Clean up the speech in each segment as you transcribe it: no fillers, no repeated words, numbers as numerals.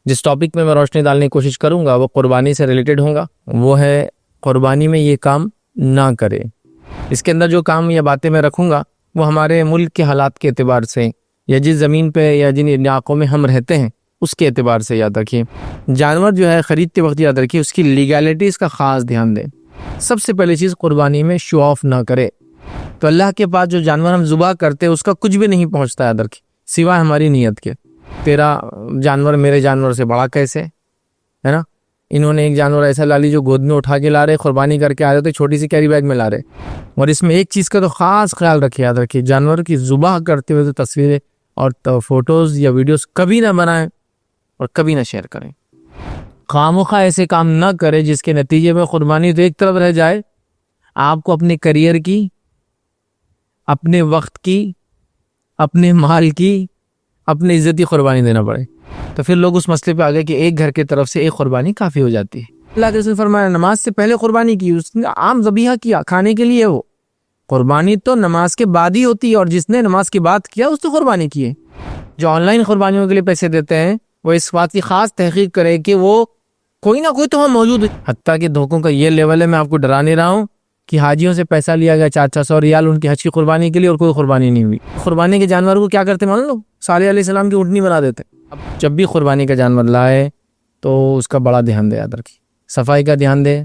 جس ٹاپک میں میں روشنی ڈالنے کی کوشش کروں گا وہ قربانی سے ریلیٹڈ ہوگا، وہ ہے قربانی میں یہ کام نہ کرے۔ اس کے اندر جو کام یا باتیں میں رکھوں گا وہ ہمارے ملک کے حالات کے اعتبار سے یا جس زمین پہ یا جن علاقوں میں ہم رہتے ہیں اس کے اعتبار سے یاد رکھیے۔ جانور جو ہے خریدتے وقت یاد رکھیے اس کی لیگیلٹیز کا خاص دھیان دیں۔ سب سے پہلی چیز قربانی میں شو آف نہ کرے۔ تو اللہ کے پاس جو جانور ہم ذبح کرتے اس کا کچھ بھی نہیں پہنچتا یاد رکھیے سوائے ہماری نیت کے۔ تیرا جانور میرے جانور سے بڑا کیسے ہے نا؟ انہوں نے ایک جانور ایسا لا لی جو گود میں اٹھا کے لا رہے، قربانی کر کے آ رہے تھے، چھوٹی سی کیری بیگ میں لا رہے۔ اور اس میں ایک چیز کا تو خاص خیال رکھیے، یاد رکھیے جانور کی ذبح کرتے ہوئے تو تصویریں اور فوٹوز یا ویڈیوز کبھی نہ بنائیں اور کبھی نہ شیئر کریں۔ خامخواہ ایسے کام نہ کرے جس کے نتیجے میں قربانی تو ایک طرف رہ جائے، آپ کو اپنے کریئر کی، اپنے وقت کی، اپنے مال کی، اپنے عزت کی قربانی دینا پڑے۔ تو پھر لوگ اس مسئلے پہ آ گئے کہ ایک گھر کی طرف سے ایک قربانی کافی ہو جاتی ہے۔ اللہ کے رسول نے فرمایا نماز سے پہلے قربانی کی، اس نے عام ذبیحہ کیا کھانے کے لیے، وہ قربانی تو نماز کے بعد ہی ہوتی ہے، اور جس نے نماز کے بعد کیا اس نے قربانی کی ہے۔ جو آن لائن قربانیوں کے لیے پیسے دیتے ہیں وہ اس بات کی خاص تحقیق کرے کہ وہ کوئی نہ کوئی تو وہاں موجود ہے۔ حتیٰ کہ دھوکوں کا یہ لیول ہے، میں آپ کو ڈرا نہیں رہا ہوں، کہ حاجیوں سے پیسہ لیا گیا 400 ریال ان کی حج کی قربانی کے لیے اور کوئی قربانی نہیں ہوئی۔ قربانی کے جانور کو کیا کرتے مان لو، صالح علیہ السلام کی اونٹنی بنا دیتے۔ اب جب بھی قربانی کا جانور لائے تو اس کا بڑا دھیان دے، یاد رکھیے صفائی کا دھیان دے،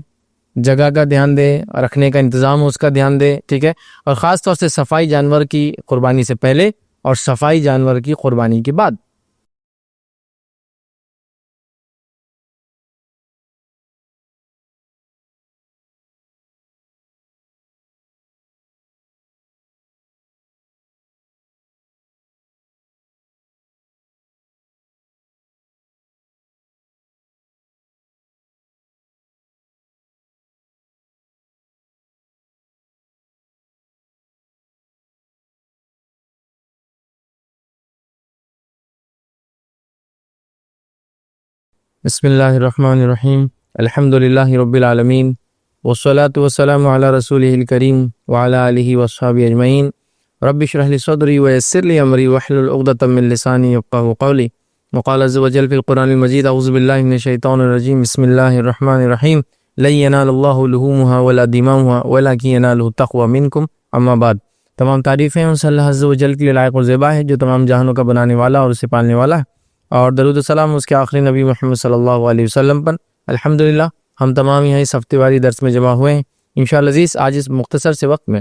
جگہ کا دھیان دے، رکھنے کا انتظام اس کا دھیان دے، ٹھیک ہے؟ اور خاص طور سے صفائی جانور کی قربانی سے پہلے اور صفائی جانور کی قربانی کے بعد۔ بسم اللہ الرحمن الرحیم، الحمدللہ رب العالمین، والصلاة والسلام علی رسولہ الکریم وعلی آلہ وصحبہ اجمعین۔ رب اشرح لی صدری ویسر لی امری واحلل عقدۃ من لسانی یفقہوا قولی۔ وقال عز وجل فی القرآن المجید اعوذ باللہ من الشیطان الرجیم، بسم اللہ الرحمن الرحیم، لن ینال اللہ لحومها ولا دماؤها ولکن ینالہ التقوی منکم، اما بعد۔ تمام تعریفیں ان سے اللہ عز وجل کے لیے لائق و زیبا ہے جو تمام جہانوں کا بنانے والا اور اسے پالنے والا ہے، اور درود و سلام اس کے آخری نبی محمد صلی اللہ علیہ وسلم پر۔ الحمدللہ ہم تمام یہاں اس ہفتے واری درس میں جمع ہوئے ہیں انشاءاللہ عزیز۔ آج اس مختصر سے وقت میں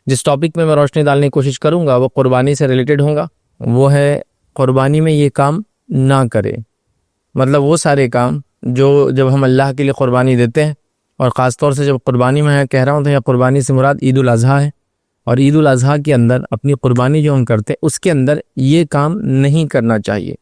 جس ٹاپک میں روشنی ڈالنے کی کوشش کروں گا وہ قربانی سے ریلیٹڈ ہوگا، وہ ہے قربانی میں یہ کام نہ کرے۔ مطلب وہ سارے کام جو جب ہم اللہ کے لیے قربانی دیتے ہیں، اور خاص طور سے جب قربانی میں کہہ رہا ہوں تو یہ قربانی سے مراد عید الاضحیٰ ہے، اور عید الاضحیٰ کے اندر اپنی قربانی جو ہم کرتے ہیں اس کے اندر یہ کام نہیں کرنا چاہیے،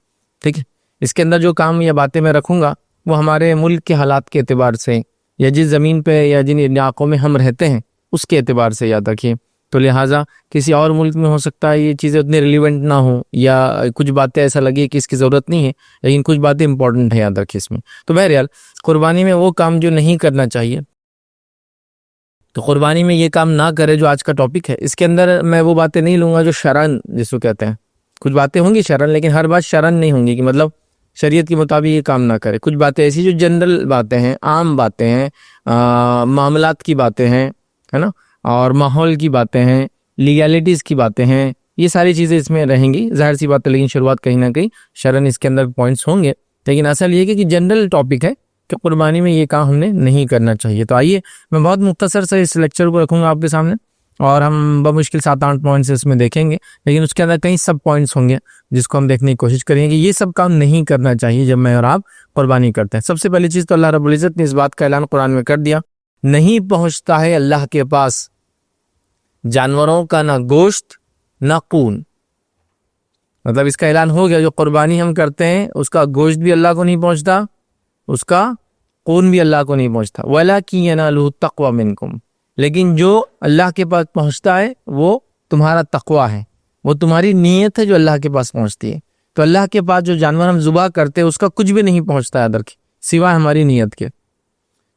ٹھیک ہے؟ اس کے اندر جو کام یا باتیں میں رکھوں گا وہ ہمارے ملک کے حالات کے اعتبار سے یا جس زمین پہ یا جن علاقوں میں ہم رہتے ہیں اس کے اعتبار سے یاد رکھیے۔ تو لہٰذا کسی اور ملک میں ہو سکتا ہے یہ چیزیں اتنے ریلیونٹ نہ ہوں، یا کچھ باتیں ایسا لگے کہ اس کی ضرورت نہیں ہے، لیکن کچھ باتیں امپورٹنٹ ہیں، یاد رکھیے اس میں۔ تو بہرحال قربانی میں وہ کام جو نہیں کرنا چاہیے، تو قربانی میں یہ کام نہ کرے جو آج کا ٹاپک ہے۔ اس کے اندر میں وہ باتیں نہیں لوں گا جو شرعن جس کو کہتے ہیں، کچھ باتیں ہوں گی شرعن، لیکن ہر بات شرعن نہیں ہوں گی کہ مطلب شریعت کے مطابق یہ کام نہ کرے۔ کچھ باتیں ایسی جو جنرل باتیں ہیں، عام باتیں ہیں، معاملات کی باتیں ہیں، ہے نا، اور ماحول کی باتیں ہیں، لیگیلٹیز کی باتیں ہیں، یہ ساری چیزیں اس میں رہیں گی، ظاہر سی بات ہے، لیکن شروعات کہیں نہ کہیں شرعن اس کے اندر پوائنٹس ہوں گے، لیکن اصل یہ کہ جنرل ٹاپک ہے کہ قربانی میں یہ کام ہم نے نہیں کرنا چاہیے۔ تو آئیے میں بہت مختصر سے اس لیکچر کو رکھوں گا آپ کے سامنے، اور ہم بمشکل 7-8 پوائنٹس اس میں دیکھیں گے، لیکن اس کے اندر کئی سب پوائنٹس ہوں گے جس کو ہم دیکھنے کی کوشش کریں گے کہ یہ سب کام نہیں کرنا چاہیے جب میں اور آپ قربانی کرتے ہیں۔ سب سے پہلی چیز تو اللہ رب العزت نے اس بات کا اعلان قرآن میں کر دیا، نہیں پہنچتا ہے اللہ کے پاس جانوروں کا نہ گوشت نہ خون۔ مطلب اس کا اعلان ہو گیا جو قربانی ہم کرتے ہیں اس کا گوشت بھی اللہ کو نہیں پہنچتا، اس کا خون بھی اللہ کو نہیں پہنچتا۔ وَلَكِنْ يَنَالُهُ التَّقْوَى مِنْكُمْ، لیکن جو اللہ کے پاس پہنچتا ہے وہ تمہارا تقویٰ ہے، وہ تمہاری نیت ہے جو اللہ کے پاس پہنچتی ہے۔ تو اللہ کے پاس جو جانور ہم ذبح کرتے ہیں اس کا کچھ بھی نہیں پہنچتا ہے ادھر کی سوائے ہماری نیت کے۔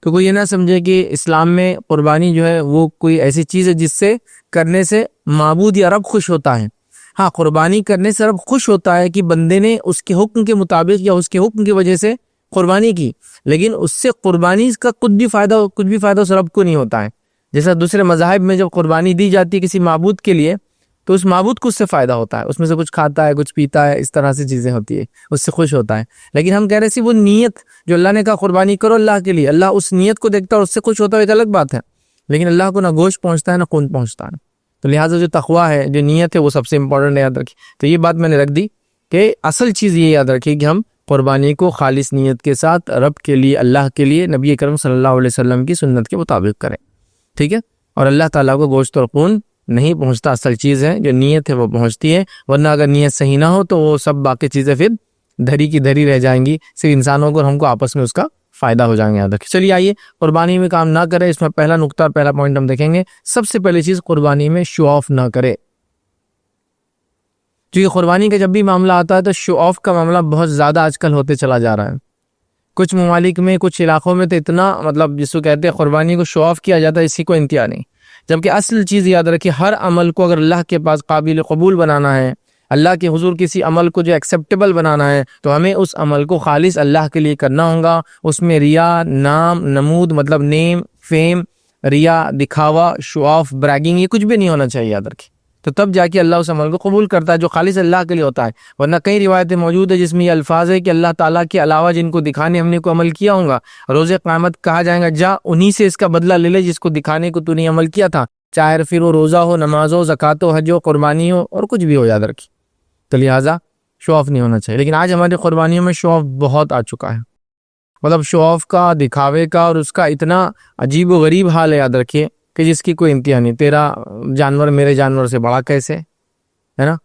تو کوئی یہ نہ سمجھے کہ اسلام میں قربانی جو ہے وہ کوئی ایسی چیز ہے جس سے کرنے سے معبود یا رب خوش ہوتا ہے۔ ہاں قربانی کرنے سے رب خوش ہوتا ہے کہ بندے نے اس کے حکم کے مطابق یا اس کے حکم کی وجہ سے قربانی کی، لیکن اس سے قربانی کا کچھ بھی فائدہ اس رب کو نہیں ہوتا ہے۔ جیسا دوسرے مذاہب میں جب قربانی دی جاتی ہے کسی معبود کے لیے تو اس معبود کو اس سے فائدہ ہوتا ہے، اس میں سے کچھ کھاتا ہے، کچھ پیتا ہے، اس طرح سے چیزیں ہوتی ہے، اس سے خوش ہوتا ہے۔ لیکن ہم کہہ رہے ہیں وہ نیت جو اللہ نے کہا قربانی کرو اللہ کے لیے، اللہ اس نیت کو دیکھتا ہے اور اس سے خوش ہوتا ہے، ایک الگ بات ہے۔ لیکن اللہ کو نہ گوشت پہنچتا ہے نہ خون پہنچتا ہے، تو لہٰذا جو تقویٰ ہے، جو نیت ہے، وہ سب سے امپورٹنٹ ہے، یاد رکھیے۔ تو یہ بات میں نے رکھ دی کہ اصل چیز یہ یاد رکھیے کہ ہم قربانی کو خالص نیت کے ساتھ رب کے لیے، اللہ کے لیے، نبی کرم صلی اللہ علیہ وسلم کی سنت کے مطابق کریں، ٹھیک ہے؟ اور اللہ تعالیٰ کو گوشت اور خون نہیں پہنچتا، اصل چیز ہے جو نیت ہے وہ پہنچتی ہے، ورنہ اگر نیت صحیح نہ ہو تو وہ سب باقی چیزیں پھر دھری کی دھری رہ جائیں گی، صرف انسانوں کو اور ہم کو آپس میں اس کا فائدہ ہو جائیں گے، یاد رکھیں۔ چلیے آئیے قربانی میں کام نہ کرے، اس میں پہلا نقطہ، پہلا پوائنٹ ہم دیکھیں گے۔ سب سے پہلی چیز، قربانی میں شو آف نہ کرے، کیونکہ قربانی کا جب بھی معاملہ آتا ہے تو شو آف کا معاملہ بہت زیادہ آج کل ہوتے چلا جا رہا ہے۔ کچھ ممالک میں، کچھ علاقوں میں تو اتنا جس کو کہتے ہیں قربانی کو شو آف کیا جاتا ہے، اسی کو انتہا نہیں، جبکہ اصل چیز یاد رکھیے، ہر عمل کو اگر اللہ کے پاس قابل قبول بنانا ہے، اللہ کے حضور کسی عمل کو جو ایکسیپٹیبل بنانا ہے، تو ہمیں اس عمل کو خالص اللہ کے لیے کرنا ہوگا۔ اس میں ریا، نام، نمود نیم، فیم، ریا، دکھاوا، شو آف، بریگنگ، یہ کچھ بھی نہیں ہونا چاہیے، یاد رکھیں۔ تو تب جا کے اللہ اس عمل کو قبول کرتا ہے جو خالص اللہ کے لیے ہوتا ہے، ورنہ کئی روایتیں موجود ہیں جس میں یہ الفاظ ہے کہ اللہ تعالیٰ کے علاوہ جن کو دکھانے ہم نے کو عمل کیا ہوگا، روز قیامت کہا جائے گا جا انہی سے اس کا بدلہ لے لے جس کو دکھانے کو تو نہیں عمل کیا تھا، چاہے پھر وہ روزہ ہو، نماز ہو، زکوٰۃ ہو، حج ہو، قربانی ہو، اور کچھ بھی ہو، یاد رکھیں۔ تو لہٰذا شو آف نہیں ہونا چاہیے، لیکن آج ہماری قربانیوں میں شو آف بہت آ چکا ہے، شو آف کا، دکھاوے کا، اور اس کا اتنا عجیب و غریب حال ہے، یاد رکھیے، کہ جس کی کوئی انتہا نہیں۔ تیرا جانور میرے جانور سے بڑا کیسے ہے نا؟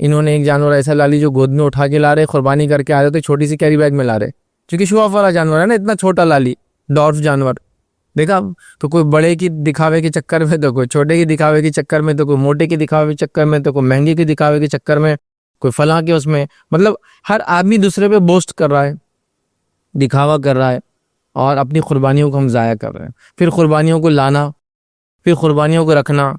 انہوں نے ایک جانور ایسا لا لی جو گود میں اٹھا کے لا رہے، قربانی کر کے آ رہے تھے، چھوٹی سی کیری بیگ میں لا رہے، کیونکہ شو آف والا جانور ہے نا، اتنا چھوٹا لا لی، ڈورف جانور، دیکھا؟ تو کوئی بڑے کی دکھاوے کے چکر میں، تو کوئی چھوٹے کی دکھاوے کے چکر میں، تو کوئی موٹے کی دکھاوے کے چکر میں، تو کوئی مہنگے کی دکھاوے کے چکر میں، کوئی فلاں کے اس میں، ہر آدمی دوسرے پہ بوسٹ کر رہا ہے، دکھاوا کر رہا ہے، اور اپنی قربانیوں کو ہم ضائع کر رہے ہیں۔ پھر قربانیوں کو لانا، پھر قربانیوں کو رکھنا،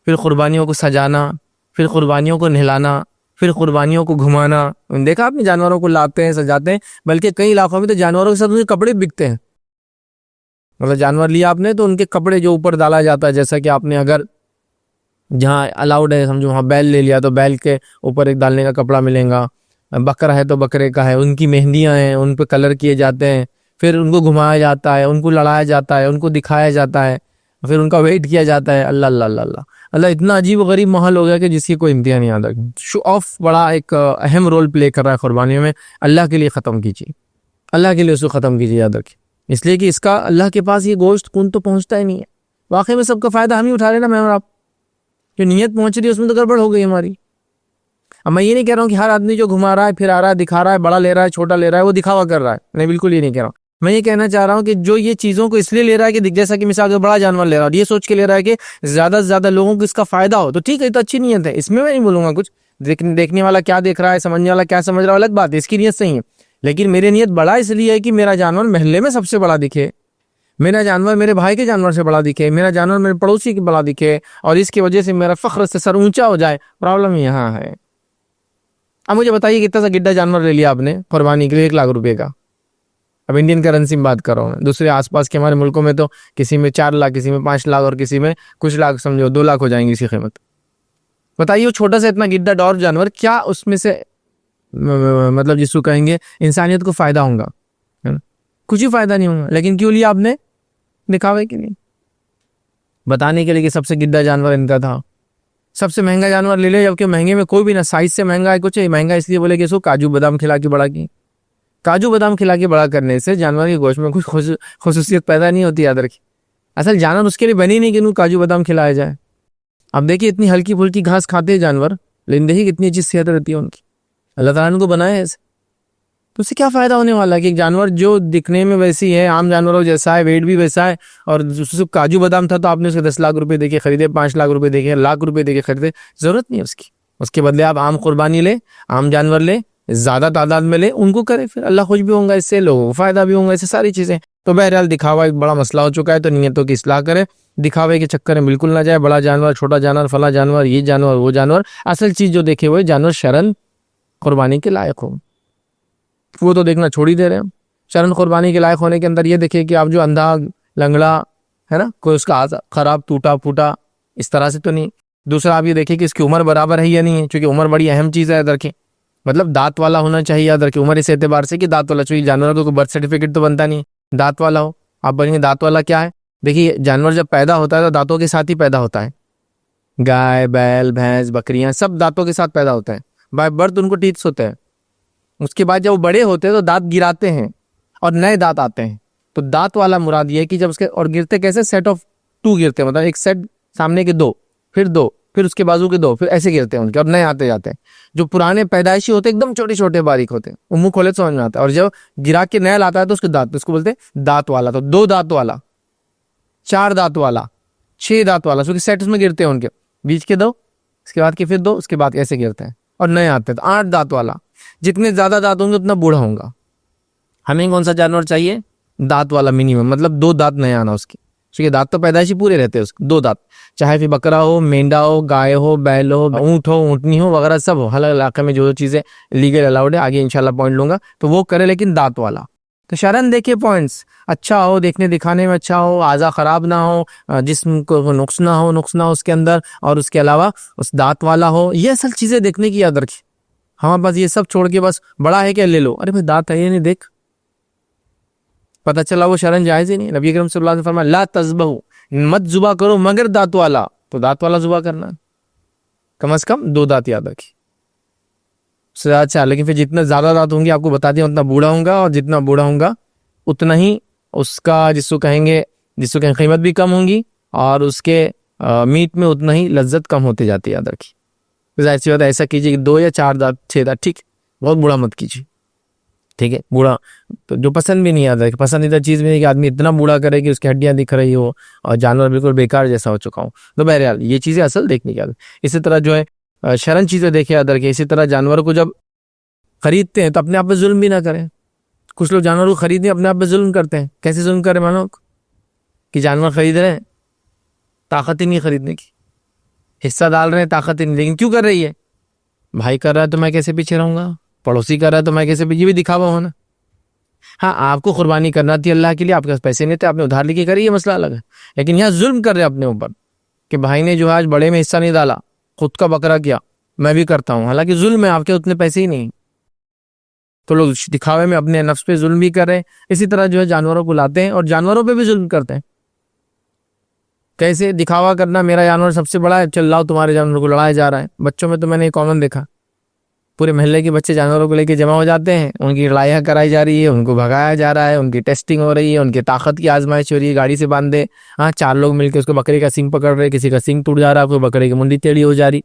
پھر قربانیوں کو سجانا، پھر قربانیوں کو نہلانا، پھر قربانیوں کو گھمانا۔ دیکھا آپ نے، جانوروں کو لاتے ہیں، سجاتے ہیں، بلکہ کئی علاقوں میں تو جانوروں کے ساتھ ان کے کپڑے بکتے ہیں، جانور لیا آپ نے تو ان کے کپڑے جو اوپر ڈالا جاتا ہے، جیسا کہ آپ نے اگر جہاں الاؤڈ ہے سمجھو وہاں بیل لے لیا تو بیل کے اوپر ایک ڈالنے کا کپڑا ملے گا، بکرا ہے تو بکرے کا ہے، ان کی مہندیاں ہیں، ان پہ کلر کیے جاتے ہیں، پھر ان کو گھمایا جاتا ہے، ان کو لڑایا جاتا ہے، ان کو دکھایا جاتا ہے، پھر ان کا ویٹ کیا جاتا ہے۔ اللہ اللہ اللہ اللہ اللہ، اتنا عجیب و غریب ماحول ہو گیا کہ جس کی کوئی انتہا نہیں آتا۔ شو آف بڑا ایک اہم رول پلے کر رہا ہے قربانیوں میں۔ اللہ کے لیے ختم کیجیے، اللہ کے لیے اس کو ختم کیجیے، یاد رکھیے، اس لیے کہ اس کا اللہ کے پاس یہ گوشت خون تو پہنچتا ہی نہیں ہے۔ واقعی میں سب کا فائدہ ہم ہی اٹھا رہے نا، میں اور آپ، جو نیت پہنچ رہی ہے اس میں تو گڑبڑ ہو گئی ہماری۔ اب میں یہ نہیں کہہ رہا ہوں کہ ہر آدمی جو گھما رہا ہے، پھر آ رہا ہے، دکھا رہا ہے، بڑا لے رہا ہے، چھوٹا لے رہا ہے، وہ دکھاوا کر رہا ہے، میں بالکل یہ نہیں کہہ رہا ہوں۔ میں یہ کہنا چاہ رہا ہوں کہ جو یہ چیزوں کو اس لیے لے رہا ہے کہ جیسا کہ مثال بڑا جانور لے رہا ہے اور یہ سوچ کے لے رہا ہے کہ زیادہ سے زیادہ لوگوں کو اس کا فائدہ ہو، تو ٹھیک ہے، تو اچھی نیت ہے، اس میں نہیں بولوں گا کچھ، دیکھنے والا کیا دیکھ رہا ہے، سمجھنے والا کیا سمجھ رہا ہے، الگ بات ہے، اس کی نیت صحیح ہے، لیکن میری نیت بڑا اس لیے ہے کہ میرا جانور محلے میں سب سے بڑا دکھے، میرا جانور میرے بھائی کے جانور سے بڑا دکھے، میرا جانور میرے پڑوسی کے بڑا دکھے، اور اس کی وجہ سے میرا فخر سے سر اونچا ہو جائے۔ پرابلم یہاں ہے۔ اب مجھے بتائیے کتنا سا گڈا جانور لے لیا آپ نے قربانی کے لیے؟ 1,00,000 کا۔ اب انڈین کرنسی میں بات کر رہا ہوں، دوسرے آس پاس کے ہمارے ملکوں میں تو کسی میں 4 لاکھ، کسی میں 5 لاکھ، اور کسی میں کچھ لاکھ، سمجھو 2 لاکھ ہو جائیں گی اسی قیمت۔ بتائیے وہ چھوٹا سا اتنا گڈا ڈور جانور، کیا اس میں سے جس کو کہیں گے انسانیت کو فائدہ ہوگا؟ کچھ ہی فائدہ نہیں ہوگا، لیکن کیوں لیا آپ نے؟ دکھاوے کے لیے، بتانے کے لیے کہ سب سے گڈا جانور ان کا تھا۔ سب سے مہنگا جانور لے لے، جبکہ مہنگے میں کوئی بھی نہ سائز سے مہنگا ہے کچھ ہے، مہنگا اس لیے بولے کہ اس کو کاجو بادام کھلا کے بڑا کی۔ کاجو بادام کھلا کے بڑا کرنے سے جانور کے گوشت میں کچھ خصوصیت پیدا نہیں ہوتی، یاد رکھیے۔ اصل جانور اس کے لیے بنی نہیں کہ انہوں کاجو بادام کھلایا جائے۔ اب دیکھیے اتنی ہلکی پھلکی گھاس کھاتے ہیں جانور، لیکن دیکھیے کتنی اچھی صحت رہتی ہے ان کی، اللہ تعالیٰ نے کو بنایا ہے ایسے۔ تو اس سے کیا فائدہ ہونے والا ہے کہ ایک جانور جو دکھنے میں ویسی ہے، عام جانوروں جیسا ہے، ویٹ بھی ویسا ہے، اور کاجو بادام تھا تو آپ نے اسے 10 لاکھ روپے دے کے خریدے، 5 لاکھ روپے دے کے، لاکھ روپے دے کے خریدے، ضرورت نہیں ہے اس کی۔ اس کے بدلے آپ عام قربانی لے، عام جانور لے، زیادہ تعداد میں لے، ان کو کرے، پھر اللہ خوش بھی ہوں گا اس سے، لوگوں کو فائدہ بھی ہوں گا اس سے، ساری چیزیں۔ تو بہرحال دکھاوا ایک بڑا مسئلہ ہو چکا ہے، تو نیتوں کی اصلاح کرے، دکھاوے کے چکر میں بالکل نہ جائے. بڑا جانور، چھوٹا جانور، فلاں جانور، یہ جانور، وہ جانور، اصل چیز جو دیکھے ہوئے جانور شرن قربانی کے لائق ہو، وہ تو دیکھنا چھوڑ ہی دے رہے ہیں. شرن قربانی کے لائق ہونے کے اندر یہ دیکھے کہ آپ جو اندھا لنگڑا ہے نا، کوئی اس کا خراب ٹوٹا پھوٹا اس طرح سے تو نہیں. دوسرا آپ یہ دیکھیں کہ اس کی عمر برابر ہے یا نہیں ہے، چونکہ عمر بڑی اہم چیز ہے. یاد رکھیں مطلب دانت والا ہونا چاہیے، یاد رکھیں عمر اس اعتبار سے کہ دانت والا، چونکہ جانور کو کوئی برتھ سرٹیفکیٹ تو بنتا نہیں ہے دانت والا ہو. آپ بولیں گے دانت والا کیا ہے؟ دیکھیے جانور جب پیدا ہوتا ہے تو دانتوں کے ساتھ ہی پیدا ہوتا ہے. گائے، بیل، بھینس، بکریاں سب دانتوں کے ساتھ پیدا ہوتا ہے، بائی برتھ ان کو ٹیتھس ہوتے ہیں. اس کے بعد جب وہ بڑے ہوتے ہیں تو دانت گراتے ہیں اور نئے دانت آتے ہیں. تو دانت والا مراد یہ ہے کہ جب اس کے، اور گرتے کیسے، سیٹ آف 2 گرتے ہیں، مطلب ایک سیٹ سامنے کے 2، پھر 2، پھر اس کے بازو کے 2، پھر ایسے گرتے ہیں ان کے، اور نئے آتے جاتے ہیں. جو پرانے پیدائشی ہوتے ہیں ایک دم چھوٹے چھوٹے باریک ہوتے ہیں، وہ منہ کھولے سمجھ میں آتا ہے. اور جب گرا کے نیا لاتا ہے تو اس کے دانت، اس کو بولتے ہیں دانت والا. تو 2 دانت والا، 4 دانت والا، 6 دانت والا، کیونکہ سیٹس میں گرتے ہیں ان کے بیچ کے 2، اس کے بعد کے پھر 2، اس کے بعد ایسے گرتے ہیں اور نئے آتے ہیں. تو 8 دانت والا. جتنے زیادہ دانت ہوں گے اتنا بوڑھا ہوگا. ہمیں کون سا جانور چاہیے؟ دانت والا منیمم، مطلب 2 دانت نئے آنا اس کی، کیونکہ دانت تو پیدائشی پورے رہتے ہیں اس کے، 2 دانت. چاہے پھر بکرا ہو، مینڈا ہو، گائے ہو، بیل ہو، اونٹ ہو، اونٹنی ہو وغیرہ سب ہو. ہر علاقے میں جو چیزیں لیگل الاؤڈ ہے، آگے انشاءاللہ پوائنٹ لوں گا، تو وہ کرے، لیکن دانت والا. تو شرن دیکھے پوائنٹس اچھا ہو، دیکھنے دکھانے میں اچھا ہو، اعضا خراب نہ ہو، جسم کو نقص نہ ہو اس کے اندر، اور اس کے علاوہ اس دانت والا ہو. یہ اصل چیزیں دیکھنے کی یاد رکھیں. ہاں بس یہ سب چھوڑ کے بس بڑا ہے کیا لے لو، ارے بھائی دانت ہے یہ نہیں دیکھ، پتہ چلا وہ شرن جائز ہی نہیں. نبی کریم صلی اللہ علیہ وسلم فرمایا لا تذبحوا، مت ذبح کرو مگر دانت والا. تو دانت والا ذبح کرنا، کم از کم 2 دانت یاد رکھیں اس سے اچھا. لیکن پھر جتنا زیادہ دانت ہوں گے آپ کو بتا دیں اتنا بوڑھا ہوں گا، اور جتنا بوڑھا ہوں گا اتنا ہی اس کا جس کو کہیں قیمت بھی کم ہوں گی، اور اس کے میٹ میں اتنا ہی لذت کم ہوتے جاتی ہے. یاد رکھیے ظاہر سی بات ہے، ایسا کیجیے کہ 2 یا 4 دانت 6 دانت، ٹھیک، بہت بوڑھا مت کیجیے، ٹھیک ہے. بوڑھا تو جو پسند بھی نہیں، یاد رکھے پسندیدہ چیز بھی نہیں کہ آدمی اتنا بوڑھا کرے کہ اس کی ہڈیاں دکھ رہی ہو اور جانور بالکل بیکار جیسا ہو چکا ہوں. تو بہرحال یہ چیزیں اصل دیکھنے کی. اسی طرح جو ہے شرن چیزیں دیکھے یاد رکھے. اسی طرح جانور کو جب خریدتے ہیں تو اپنے آپ پہ ظلم بھی نہ کریں. کچھ لوگ جانور کو خریدیں اپنے آپ پہ ظلم کرتے ہیں. کیسے ظلم کریں؟ مانو کہ جانور خرید رہے ہیں، طاقت ہی نہیں خریدنے کی، حصہ ڈال رہے ہیں، طاقت ہی نہیں، لیکن کیوں کر رہی ہے؟ بھائی کر رہا ہے تو میں کیسے پیچھے رہوں گا، پڑوسی کر رہا ہے تو میں کیسے، یہ بھی دکھاوا ہونا. ہاں آپ کو قربانی کرنا تھی اللہ کے لیے، آپ کے پاس پیسے نہیں تھے، آپ نے ادھار لے کے کری، یہ مسئلہ الگ ہے. لیکن یہاں ظلم کر رہے اپنے اوپر کہ بھائی نے جو ہے آج بڑے میں حصہ نہیں ڈالا، خود کا بکرا کیا، میں بھی کرتا ہوں، حالانکہ ظلم ہے، آپ کے اتنے پیسے ہی نہیں. تو لوگ دکھاوے میں اپنے نفس پہ ظلم بھی کر رہے ہیں. اسی طرح جو ہے جانوروں کو لاتے ہیں اور جانوروں پہ بھی ظلم کرتے ہیں. کیسے دکھاوا کرنا، میرا جانور سب سے بڑا ہے، چل لاؤ تمہارے جانور کو لڑایا جا رہا ہے. بچوں میں تو میں نے کامن دیکھا، پورے محلے کے بچے جانوروں کو لے کے جمع ہو جاتے ہیں، ان کی لڑائیاں کرائی جا رہی ہے، ان کو بھگایا جا رہا ہے، ان کی ٹیسٹنگ ہو رہی ہے، ان کی طاقت کی آزمائش ہو رہی ہے، گاڑی سے باندھ دے. ہاں 4 لوگ مل کے اس کو بکرے کا سینگ پکڑ رہے، کسی کا سینگ ٹوٹ جا رہا ہے، کوئی بکرے کی منڈی ٹیڑھی ہو جا رہی،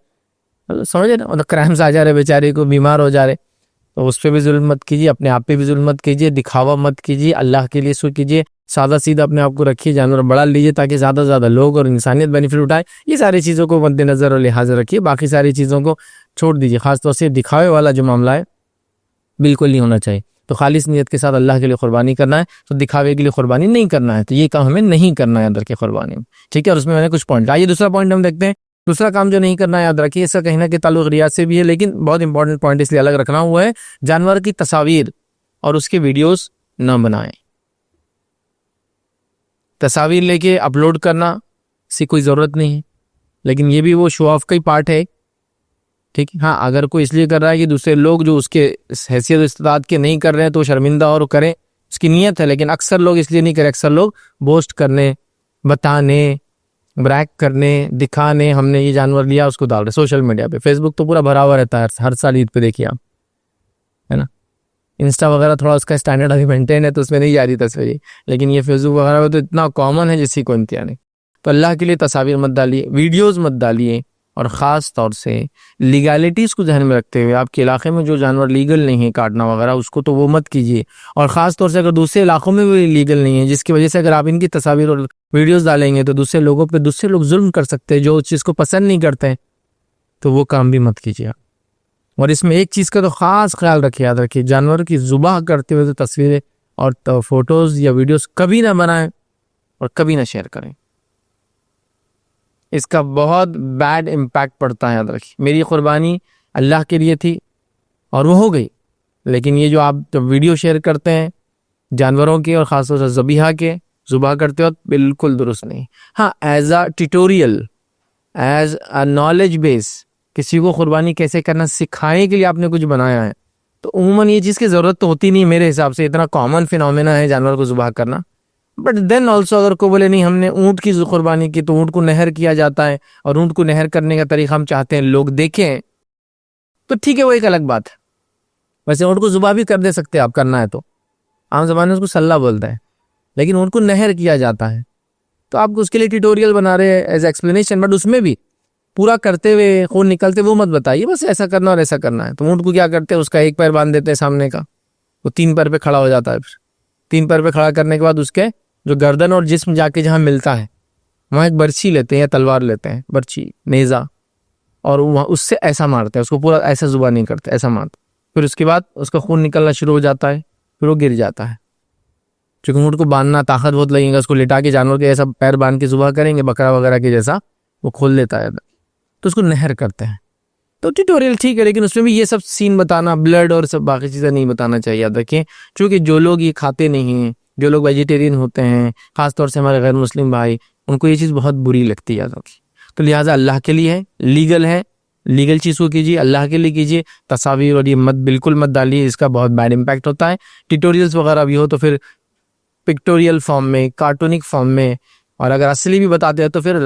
سمجھے نا، کرائمز آ جا رہے، بیچارے کو بیمار ہو جا رہے. تو اس پہ بھی ظلم مت کیجیے، اپنے آپ پہ بھی ظلم مت کیجیے، دکھاوا مت کیجیے، اللہ کے لیے سو کیجیے، سادہ سیدھا اپنے آپ کو رکھیے، جانور بڑا لیجیے تاکہ زیادہ سے زیادہ لوگ اور انسانیت بینیفٹ اٹھائے. یہ ساری چیزوں کو مد نظر اور لحاظ رکھیے، باقی ساری چیزوں کو چھوڑ دیجیے. خاص طور سے دکھاوے والا جو معاملہ ہے بالکل نہیں ہونا چاہیے. تو خالص نیت کے ساتھ اللہ کے لیے قربانی کرنا ہے، تو دکھاوے کے لیے قربانی نہیں کرنا ہے. تو یہ کام ہمیں نہیں کرنا ہے اندر کے قربانی میں، ٹھیک ہے. اور اس میں نے کچھ پوائنٹ. آئیے دوسرا پوائنٹ ہم دیکھتے ہیں. دوسرا کام جو نہیں کرنا ہے، یاد رکھیے، اس کا کہیں نہ کہ تعلق ریاض سے بھی ہے، لیکن بہت امپورٹنٹ پوائنٹ اس لیے الگ رکھنا ہوا ہے، جانور کی تصاویر اور اس کے ویڈیوز نہ بنائیں. تصاویر لے کے اپلوڈ کرنا سے کوئی ضرورت نہیں ہے، لیکن یہ بھی وہ شو آف کا ہی پارٹ ہے، ٹھیک ہے. ہاں اگر کوئی اس لیے کر رہا ہے کہ دوسرے لوگ جو اس کے حیثیت و استطاعت کے نہیں کر رہے ہیں تو شرمندہ اور کریں، اس کی نیت ہے. لیکن اکثر لوگ اس لیے نہیں کریں، اکثر لوگ بوسٹ کرنے، بتانے، بریک کرنے، دکھانے، ہم نے یہ جانور لیا، اس کو ڈال رہے سوشل میڈیا پہ. فیس بک تو پورا بھرا ہوا رہتا ہے ہر سال عید پہ، دیکھیے آپ، ہے نا. انسٹا وغیرہ تھوڑا اس کا اسٹینڈرڈ ابھی مینٹین ہے تو اس میں نہیں جا رہی تصویریں، لیکن یہ فیس بک وغیرہ تو اتنا کامن ہے جس کی کوئی انتہا نہیں. تو اللہ کے لیے تصاویر مت ڈالیے، ویڈیوز مت ڈالیے. اور خاص طور سے لیگالٹیز کو ذہن میں رکھتے ہوئے، آپ کے علاقے میں جو جانور لیگل نہیں ہے کاٹنا وغیرہ، اس کو تو وہ مت کیجیے. اور خاص طور سے اگر دوسرے علاقوں میں بھی لیگل نہیں ہے، جس کی وجہ سے اگر آپ ان کی تصاویر اور ویڈیوز ڈالیں گے تو دوسرے لوگوں پہ دوسرے لوگ ظلم کر سکتے ہیں جو اس چیز کو پسند نہیں کرتے ہیں، تو وہ کام بھی مت کیجیے. اور اس میں ایک چیز کا تو خاص خیال رکھیے، یاد رکھیے، جانور کی ذبح کرتے ہوئے تو تصویریں اور فوٹوز یا ویڈیوز کبھی نہ بنائیں اور کبھی نہ شیئر کریں. اس کا بہت بیڈ امپیکٹ پڑتا ہے. یاد رکھیے میری قربانی اللہ کے لیے تھی اور وہ ہو گئی، لیکن یہ جو آپ جب ویڈیو شیئر کرتے ہیں جانوروں کے اور خاص طور سے ذبیحہ کے، ذبح کرتے وقت، بالکل درست نہیں. ہاں as a tutorial, as a knowledge base, کسی کو قربانی کیسے کرنا سکھانے کے لیے آپ نے کچھ بنایا ہے تو عموماً یہ چیز کی ضرورت تو ہوتی نہیں میرے حساب سے. اتنا کامن فینومینا ہے جانور کو ذبح کرنا. بٹ دین آلسو اگر کوئی بولے نہیں ہم نے اونٹ کی قربانی کی تو اونٹ کو نہر کیا جاتا ہے اور اونٹ کو نہر کرنے کا طریقہ ہم چاہتے ہیں لوگ دیکھیں، تو ٹھیک ہے، وہ ایک الگ بات ہے. ویسے اونٹ کو ذبح بھی کر دے سکتے آپ کرنا ہے تو، عام زبان میں اس کو سلہ بولتا ہے، لیکن اونٹ کو نہر کیا جاتا ہے تو آپ کو اس کے لیے ٹیوٹوریل بنا رہے ہیں ایز ایکسپلینیشن. بٹ اس میں بھی پورا کرتے ہوئے خون نکلتے وہ مت بتائیے، بس ایسا کرنا اور ایسا کرنا ہے. تو اونٹ کو کیا کرتے ہیں، اس کا ایک پیر باندھ دیتے ہیں سامنے کا، وہ 3 پیر پہ کھڑا ہو جاتا ہے. پھر 3 پیر پہ کھڑا کرنے کے بعد اس کے جو گردن اور جسم جا کے جہاں ملتا ہے وہاں ایک برچھی لیتے ہیں یا تلوار لیتے ہیں، برچھی نیزہ، اور وہاں اس سے ایسا مارتے ہیں. اس کو پورا ایسا ذبح نہیں کرتے، ایسا مارتے. پھر اس کے بعد اس کا خون نکلنا شروع ہو جاتا ہے، پھر وہ گر جاتا ہے. چونکہ اونٹ کو باندھنا طاقت بہت لگے گا، اس کو لٹا کے جانور کے ایسا پیر باندھ کے ذبح کریں گے بکرا وغیرہ کے جیسا، وہ کھول دیتا ہے تو اس کو نہر کرتے ہیں. تو ٹیوٹوریل ٹھیک ہے، لیکن اس میں بھی یہ سب سین بتانا، بلڈ اور سب باقی چیزیں نہیں بتانا چاہیے. یاد رکھیں چونکہ جو لوگ یہ کھاتے نہیں ہیں، جو لوگ ویجیٹیرین ہوتے ہیں، خاص طور سے ہمارے غیر مسلم بھائی، ان کو یہ چیز بہت بری لگتی ہے. یاد رکھیں تو لہٰذا اللہ کے لیے ہے، لیگل ہے، لیگل چیز کو کیجیے، اللہ کے لیے کیجیے. تصاویر اور یہ بالکل مت ڈالیے، اس کا بہت بیڈ امپیکٹ ہوتا ہے. ٹیوٹوریلز وغیرہ بھی ہو تو پھر پکٹوریل فارم میں، کارٹونک فارم میں، اور اگر اصلی بھی بتاتے ہیں تو پھر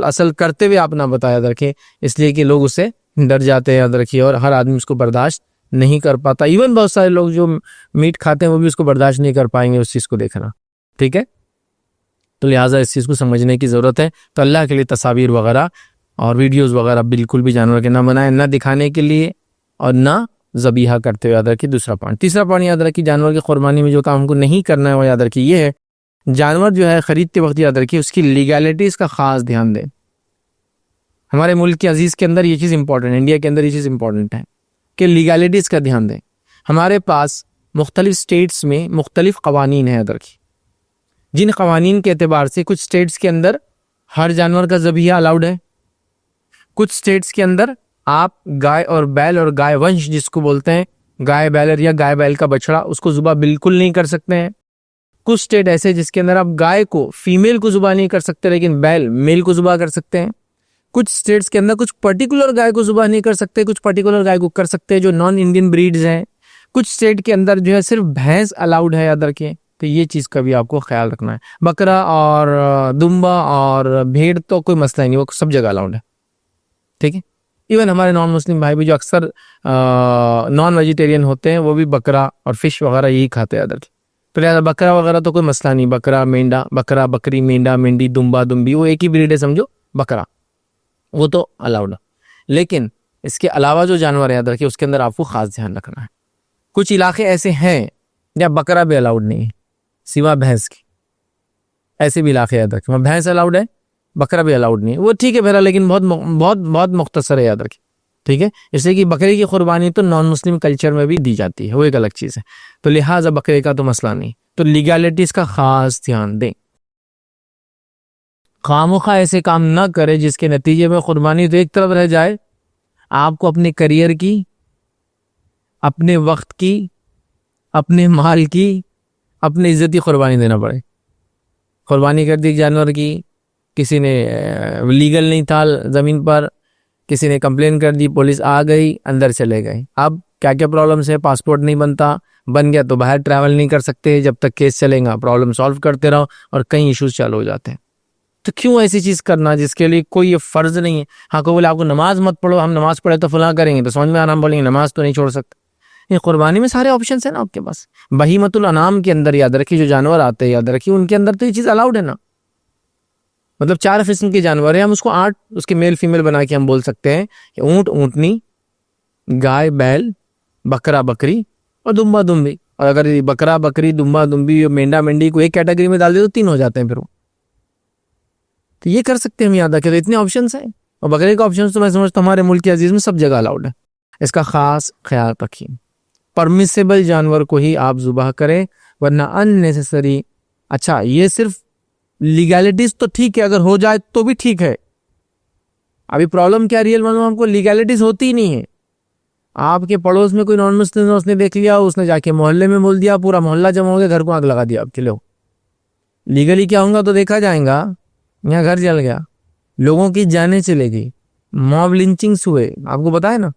اصل کرتے ہوئے آپ نہ بتایا. یاد رکھیں اس لیے کہ لوگ اس سے ڈر جاتے ہیں. یاد رکھیے اور ہر آدمی اس کو برداشت نہیں کر پاتا. ایون بہت سارے لوگ جو میٹ کھاتے ہیں وہ بھی اس کو برداشت نہیں کر پائیں گے اس چیز کو دیکھنا. ٹھیک ہے، تو لہٰذا اس چیز کو سمجھنے کی ضرورت ہے. تو اللہ کے لیے تصاویر وغیرہ اور ویڈیوز وغیرہ بالکل بھی جانور کے نہ بنائیں، نہ دکھانے کے لیے اور نہ ذبیحہ کرتے ہوئے. یاد رکھیے دوسرا پوائنٹ. تیسرا پوائنٹ یاد رکھیے جانور کی قربانی میں جو کام کو نہیں کرنا ہے وہ یاد رکھیے یہ ہے، جانور جو ہے خریدتے وقت یاد رکھیے اس کی لیگیلٹیز کا خاص دھیان دیں. ہمارے ملک کے عزیز کے اندر یہ چیز امپورٹنٹ ہے، انڈیا کے اندر یہ چیز امپورٹنٹ ہے کہ لیگیلٹیز کا دھیان دیں. ہمارے پاس مختلف سٹیٹس میں مختلف قوانین ہیں. یاد رکھیے جن قوانین کے اعتبار سے کچھ سٹیٹس کے اندر ہر جانور کا ذبیحہ الاؤڈ ہے، کچھ سٹیٹس کے اندر آپ گائے اور بیل اور گائے ونش جس کو بولتے ہیں، گائے بیلر یا گائے بیل کا بچڑا، اس کو ذبح بالکل نہیں کر سکتے ہیں. کچھ سٹیٹ ایسے جس کے اندر آپ گائے کو فیمیل کو ذبح نہیں کر سکتے لیکن بیل میل کو ذبح کر سکتے ہیں. کچھ سٹیٹس کے اندر کچھ پرٹیکولر گائے کو ذبح نہیں کر سکتے، کچھ پرٹیکولر گائے کو کر سکتے ہیں جو نان انڈین بریڈز ہیں. کچھ سٹیٹ کے اندر جو ہے صرف بھینس الاؤڈ ہے. یاد رکھیں تو یہ چیز کا بھی آپ کو خیال رکھنا ہے. بکرا اور دمبا اور بھیڑ تو کوئی مسئلہ نہیں، وہ سب جگہ الاؤڈ ہے. ٹھیک ہے، ایون ہمارے نان مسلم بھائی بھی جو اکثر نان ویجیٹیرین ہوتے ہیں وہ بھی بکرا اور فش وغیرہ یہی کھاتے ہیں. تو لہٰذا بکرا وغیرہ تو کوئی مسئلہ نہیں، بکرا مینڈا، بکرا بکری، مینڈا مینڈی، دمبا دمبی، وہ ایک ہی بریڈ ہے سمجھو، بکرا وہ تو الاؤڈ ہے. لیکن اس کے علاوہ جو جانور یاد رکھیے اس کے اندر آپ کو خاص دھیان رکھنا ہے. کچھ علاقے ایسے ہیں جہاں بکرا بھی الاؤڈ نہیں ہے سوا بھینس کی، ایسے بھی علاقے یاد رکھیں وہاں بھینس الاؤڈ ہے، بکرا بھی الاؤڈ نہیں ہے. وہ ٹھیک ہے بہرحال، لیکن بہت بہت بہت مختصر ہے. یاد رکھیں ٹھیک ہے، اس لیے کہ بکرے کی قربانی تو نان مسلم کلچر میں بھی دی جاتی ہے، وہ ایک الگ چیز ہے. تو لہٰذا بکرے کا تو مسئلہ نہیں. تو لیگیلٹیز کا خاص دھیان دیں، خواہ ایسے کام نہ کرے جس کے نتیجے میں قربانی تو ایک طرف رہ جائے، آپ کو اپنے کریئر کی، اپنے وقت کی، اپنے مال کی، اپنی عزتی قربانی دینا پڑے. قربانی کر دی جانور کی، کسی نے لیگل نہیں تھا زمین پر، کسی نے کمپلین کر دی، پولیس آ گئی، اندر چلے گئے. اب کیا کیا پرابلمس ہے، پاسپورٹ نہیں بنتا، بن گیا تو باہر ٹریول نہیں کر سکتے جب تک کیس چلے گا، پرابلم سالو کرتے رہو اور کئی ایشوز چالو ہو جاتے ہیں. تو کیوں ایسی چیز کرنا جس کے لیے کوئی یہ فرض نہیں ہے. ہاں کوئی بولے آپ کو نماز مت پڑھو، ہم نماز پڑھے تو فلاں کریں گے، تو سمجھ میں آنا، ہم بولیں گے نماز تو نہیں چھوڑ سکتے. یہ قربانی میں سارے آپشنس ہیں نا آپ کے پاس. بہیمۃ الانعام کے اندر یاد رکھیے جو جانور آتے ہیں یاد رکھیے ان کے اندر تو یہ چیز الاؤڈ ہے نا. مطلب 4 قسم کے جانور ہیں، ہم اس کو 8 اس کے میل فیمیل بنا کے ہم بول سکتے ہیں کہ اونٹ اونٹنی، گائے بیل، بکرا بکری اور دمبا دمبی. اور اگر بکرا بکری، دمبا دمبی اور مینڈا مینڈی کو ایک کیٹیگری میں ڈال دے تو 3 ہو جاتے ہیں. پھر وہ تو یہ کر سکتے ہیں ہم یاد رکھیں. تو اتنے آپشنس ہیں، اور بکرے کا آپشنس تو میں سمجھتا ہوں ہمارے ملک کے عزیز میں سب جگہ الاؤڈ ہے. اس کا خاص خیال رکھیے. پرمیسیبل جانور کو ہی آپ ذبح کریں ورنہ unnecessary. اچھا یہ صرف لیگیلٹیز تو ٹھیک ہے, اگر ہو جائے تو بھی ٹھیک ہے. ابھی پرابلم کیا ریئل معلوم ہم کو, لیگیلٹیز ہوتی ہی نہیں ہے. آپ کے پڑوس میں کوئی نان مسلم اس نے دیکھ لیا, اس نے جا کے محلے میں بول دیا, پورا محلہ جمع ہو گیا, گھر کو آگ لگا دیا. آپ چلو لیگلی کیا ہوں گا تو دیکھا جائے گا, یہاں گھر جل گیا, لوگوں کی جانیں چلے گی, موب لنچنگز ہوئے. آپ کو پتا ہے نا,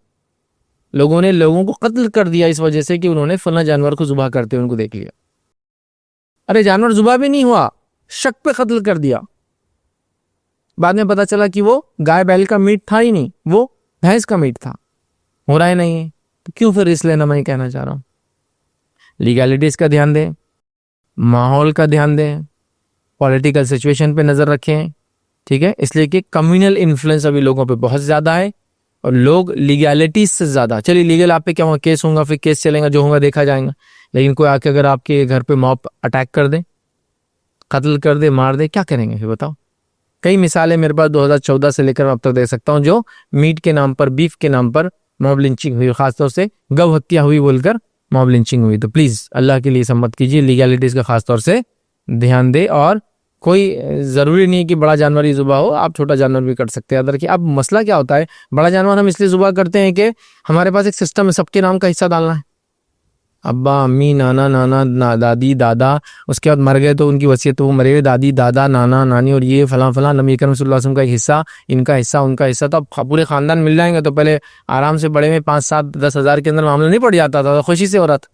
لوگوں نے لوگوں کو قتل کر دیا اس وجہ سے کہ انہوں نے فلاں جانور کو ذبح کرتے ان کو دیکھ لیا. ارے جانور ذبح بھی نہیں ہوا, شک پہ قتل کر دیا. بعد میں پتا چلا کہ وہ گائے بیل کا میٹ تھا ہی نہیں, وہ بھینس کا میٹ تھا. ہو رہا ہے نہیں ہے تو کیوں پھر رسک لینا. میں کہنا چاہ رہا ہوں لیگیلٹیز کا دھیان دیں, ماحول کا دھیان دیں, پولیٹیکل سچویشن پہ نظر رکھیں. ٹھیک ہے, اس لیے کہ کمیونل انفلوئنس ابھی لوگوں پہ بہت زیادہ ہے اور لوگ لیگیلٹیز سے زیادہ, چلیے لیگل آپ پہ کیا ہوگا, کیس ہوں گا, پھر کیس چلیں گا, جو ہوگا دیکھا جائے گا. لیکن کوئی آ کے اگر آپ کے گھر پہ موب اٹیک کر دے, قتل کر دے, مار دے, کیا کریں گے پھر بتاؤ. کئی مثالیں میرے پاس 2014 سے لے کر اب تک دے سکتا ہوں جو میٹ کے نام پر, بیف کے نام پر موب لنچنگ ہوئی, خاص طور سے گو ہتیا ہوئی بول کر موب لنچنگ ہوئی. تو پلیز اللہ کے لیے سمت کیجیے, لیگیلٹیز کا خاص طور سے دھیان دے. اور کوئی ضروری نہیں کہ بڑا جانور ہی ذبح ہو, آپ چھوٹا جانور بھی کر سکتے ہیں. ادھر کہ اب مسئلہ کیا ہوتا ہے, بڑا جانور ہم اس لیے ذبح کرتے ہیں کہ ہمارے پاس ایک سسٹم ہے, سب کے نام کا حصہ ڈالنا ہے. ابا, امی, نانا, دادی, دادا, اس کے بعد مر گئے تو ان کی وصیت تو وہ مرے ہوئے, دادی, دادا, نانا, نانی اور یہ فلاں فلاں, نبی کریم صلی اللہ علیہ وسلم کا ایک حصہ, ان کا حصہ, ان کا حصہ. تو اب پورے خاندان مل جائیں گے تو پہلے آرام سے بڑے میں 5, 7, 10 ہزار کے اندر معاملہ نہیں پڑ جاتا تھا, خوشی سے ہو رہا تھا.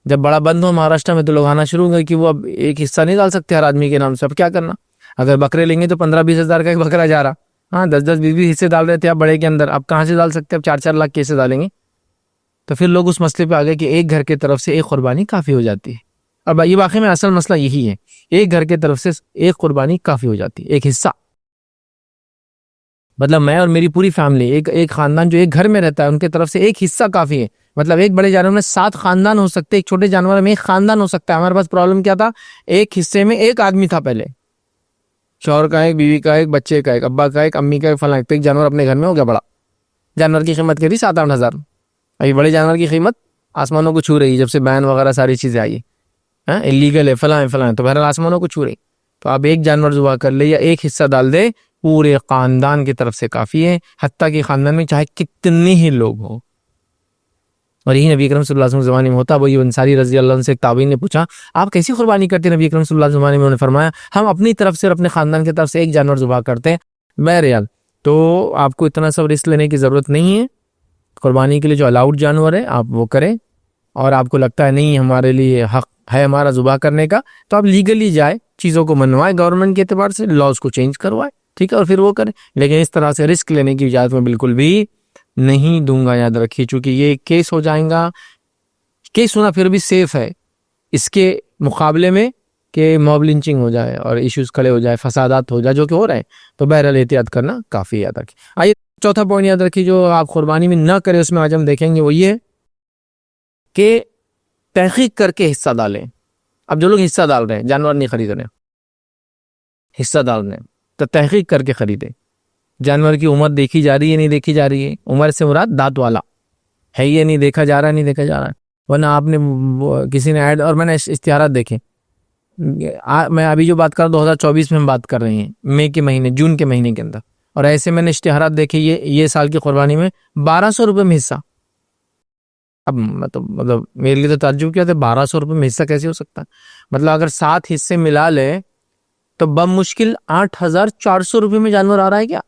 جب بڑا بند ہو مہاراشٹر میں تو لوگ آنا شروع ہو گئے کہ وہ اب ایک حصہ نہیں ڈال سکتے ہر آدمی کے نام سے. اب کیا کرنا, اگر بکرے لیں گے تو 15-20 ہزار کا ایک بکرا جا رہا, ہاں 10-10-20 حصے ڈال رہے تھے آپ بڑے کے اندر, اب کہاں سے ڈال سکتے, اب 4-4 لاکھ کیسے ڈالیں گے. تو پھر لوگ اس مسئلے پہ آ گئے کہ ایک گھر کے طرف سے ایک قربانی کافی ہو جاتی ہے. اور یہ واقعی میں اصل مسئلہ یہی ہے, ایک گھر کے طرف سے ایک قربانی کافی ہو جاتی ہے, ایک حصہ. مطلب میں اور میری پوری فیملی, ایک خاندان جو ایک گھر میں رہتا ہے, ان کے طرف سے ایک حصہ کافی ہے. مطلب ایک بڑے جانور میں 7 خاندان ہو سکتے, ایک چھوٹے جانور میں ایک خاندان ہو سکتا ہے. ہمارے پاس پرابلم کیا تھا, ایک حصے میں ایک آدمی تھا, پہلے شوہر کا ایک, بیوی کا ایک, بچے کا ایک, ابا کا ایک, امی کا ایک, فلاں. ایک جانور اپنے گھر میں ہو گیا بڑا جانور کی قیمت کری 7-8 ہزار. ابھی بڑے جانور کی قیمت آسمانوں کو چھو رہی ہے جب سے بین وغیرہ ساری چیزیں آئی, ہاں انلیگل ہے فلاں فلاں, تو بہرحال آسمانوں کو چھو رہی. تو آپ ایک جانور ذبح کر لے یا ایک حصہ ڈال دے, پورے خاندان کی طرف سے کافی ہے, حتیٰ کہ خاندان میں چاہے کتنے ہی لوگ ہوں. اور یہی نبی اکرم صلی اللہ علیہ وسلم زمانے میں ہوتا. وہی انصاری رضی اللہ عنہ سے ایک تابعین نے پوچھا, آپ کیسی قربانی کرتے ہیں نبی اکرم صلی اللہ علیہ وسلم زمانے میں؟ انہوں نے فرمایا, ہم اپنی طرف سے اور اپنے خاندان کی طرف سے ایک جانور ذبح کرتے ہیں. بہرحال تو آپ کو اتنا سب رسک لینے کی ضرورت نہیں ہے. قربانی کے لیے جو الاؤڈ جانور ہے آپ وہ کریں, اور آپ کو لگتا ہے نہیں ہمارے لیے حق ہے ہمارا ذبح کرنے کا, تو آپ لیگلی جائے, چیزوں کو منوائے, گورنمنٹ کے اعتبار سے لاز کو چینج کروائے, ٹھیک ہے, اور پھر وہ کریں. لیکن اس طرح سے رسک لینے کی اجازت میں بالکل بھی نہیں دوں گا, یاد رکھیے. چونکہ یہ کیس ہو جائیں گا, کیس ہونا پھر بھی سیف ہے اس کے مقابلے میں کہ موب لنچنگ ہو جائے اور ایشوز کھڑے ہو جائے, فسادات ہو جائے, جو کہ ہو رہے ہیں. تو بہرحال احتیاط کرنا کافی, یاد رکھیے. آئیے چوتھا پوائنٹ یاد رکھیے جو آپ قربانی میں نہ کریں, اس میں آج ہم دیکھیں گے, وہ یہ کہ تحقیق کر کے حصہ ڈالیں. اب جو لوگ حصہ ڈال رہے ہیں, جانور نہیں خرید رہے, حصہ ڈال رہے ہیں, تو تحقیق کر کے خریدیں. جانور کی عمر دیکھی جا رہی ہے نہیں دیکھی جا رہی ہے, عمر سے مراد دانت والا ہے یہ نہیں دیکھا جا رہا ہے, نہیں دیکھا جا رہا ہے. ورنہ آپ نے کسی نے ایڈ, اور میں نے اشتہارات دیکھے, میں ابھی جو بات کر رہا ہوں 2024 میں ہم بات کر رہے ہیں, مئی کے مہینے, جون کے مہینے کے اندر, اور ایسے میں نے اشتہارات دیکھے یہ سال کی قربانی میں 1200 روپے میں حصہ. اب مطلب میرے لیے تو تعجب کیا تھا, 1200 روپے میں حصہ کیسے ہو سکتا ہے؟ مطلب اگر 7 حصے ملا لے تو بمشکل 8400 روپے میں جانور آ رہا ہے کیا؟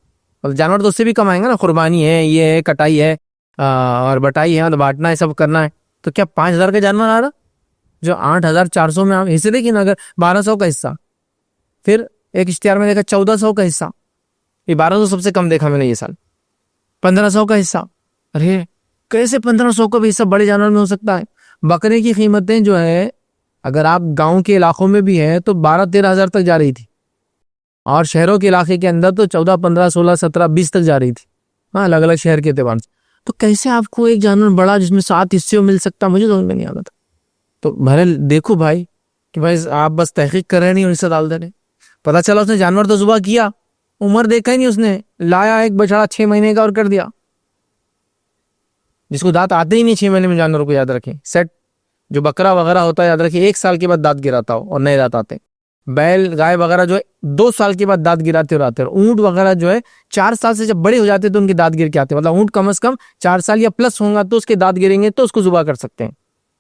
جانور تو اس سے بھی کم آئیں گا نا, قربانی ہے, یہ ہے, کٹائی ہے اور بٹائی ہے, بانٹنا ہے, سب کرنا ہے, تو کیا 5000 کا جانور آ رہا جو 8400 میں حصے. دیکھیں اگر 1200 کا حصہ, پھر ایک اشتہار میں دیکھا 1400 کا حصہ, یہ 1200 سب سے کم دیکھا میں نے یہ سال, 1500 کا حصہ. ارے کیسے 1500 کا بھی حصہ بڑے جانور میں ہو سکتا ہے؟ بکرے کی قیمتیں جو ہے اگر آپ گاؤں کے علاقوں میں بھی ہے تو 12-13 ہزار تک جا رہی تھی, اور شہروں کے علاقے کے اندر تو 14, 15, 16, 17, 20 تک جا رھی تھی, ہاں الگ الگ شہر کے اعتبار سے. تو کیسے آپ کو ایک جانور بڑا جس میں 7 حصے مل سکتا, مجھے سمجھ میں نہیں آتا تھا. تو بہرحال دیکھو بھائی کہ بھائی آپ بس تحقیق کر رہے نہیں اور حصہ ڈال دے رہے. پتہ چلا اس نے جانور تو ذبح کیا, عمر دیکھا ہی نہیں, اس نے لایا ایک بچڑا 6 مہینے کا اور کر دیا. جس کو دانت آتے ہی نہیں 6 مہینے میں جانوروں کو یاد رکھیں. سیٹ جو بکرا وغیرہ ہوتا ہے یاد رکھیں 1 سال کے بعد دانت گراتا ہو اور نئے دانت آتے ہیں. بیل گائے وغیرہ جو ہے 2 سال کے بعد دانت گراتے اور آتے ہیں. اونٹ وغیرہ جو ہے 4 سال سے جب بڑے ہو جاتے ہیں تو ان کے دانت گر کے آتے ہیں. مطلب اونٹ کم از کم 4 سال یا پلس ہوں گا تو اس کے دانت گریں گے تو اس کو ذبح کر سکتے ہیں.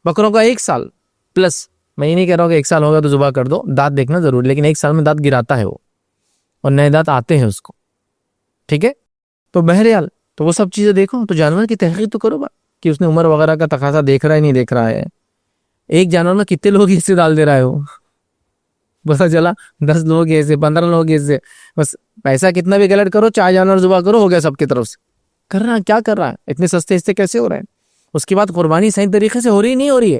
بکروں کا 1 سال پلس. میں یہ نہیں کہہ رہا ہوں کہ 1 سال ہوگا تو ذبح کر دو, دانت دیکھنا ضروری, لیکن 1 سال میں دانت گراتا ہے وہ اور نئے دانت آتے ہیں اس کو. ٹھیک ہے, تو بہرحال تو وہ سب چیزیں دیکھو. تو جانور کی تحقیق تو کرو با کہ اس نے عمر وغیرہ کا تقاضا دیکھ رہا ہے نہیں دیکھ رہا ہے. ایک جانور میں کتنے لوگ حصے ڈال دے رہا ہے وہ, پتا چلا 10 لوگ ایسے 15 لوگ ایسے. بس پیسہ کتنا بھی غلط کرو 4 جانور ذبح کرو ہو گیا سب کی طرف سے. کر رہا کیا کر رہا ہے, اتنے سستے حصے کیسے ہو رہے ہیں. اس کے بعد قربانی صحیح طریقے سے ہو رہی نہیں ہو رہی ہے.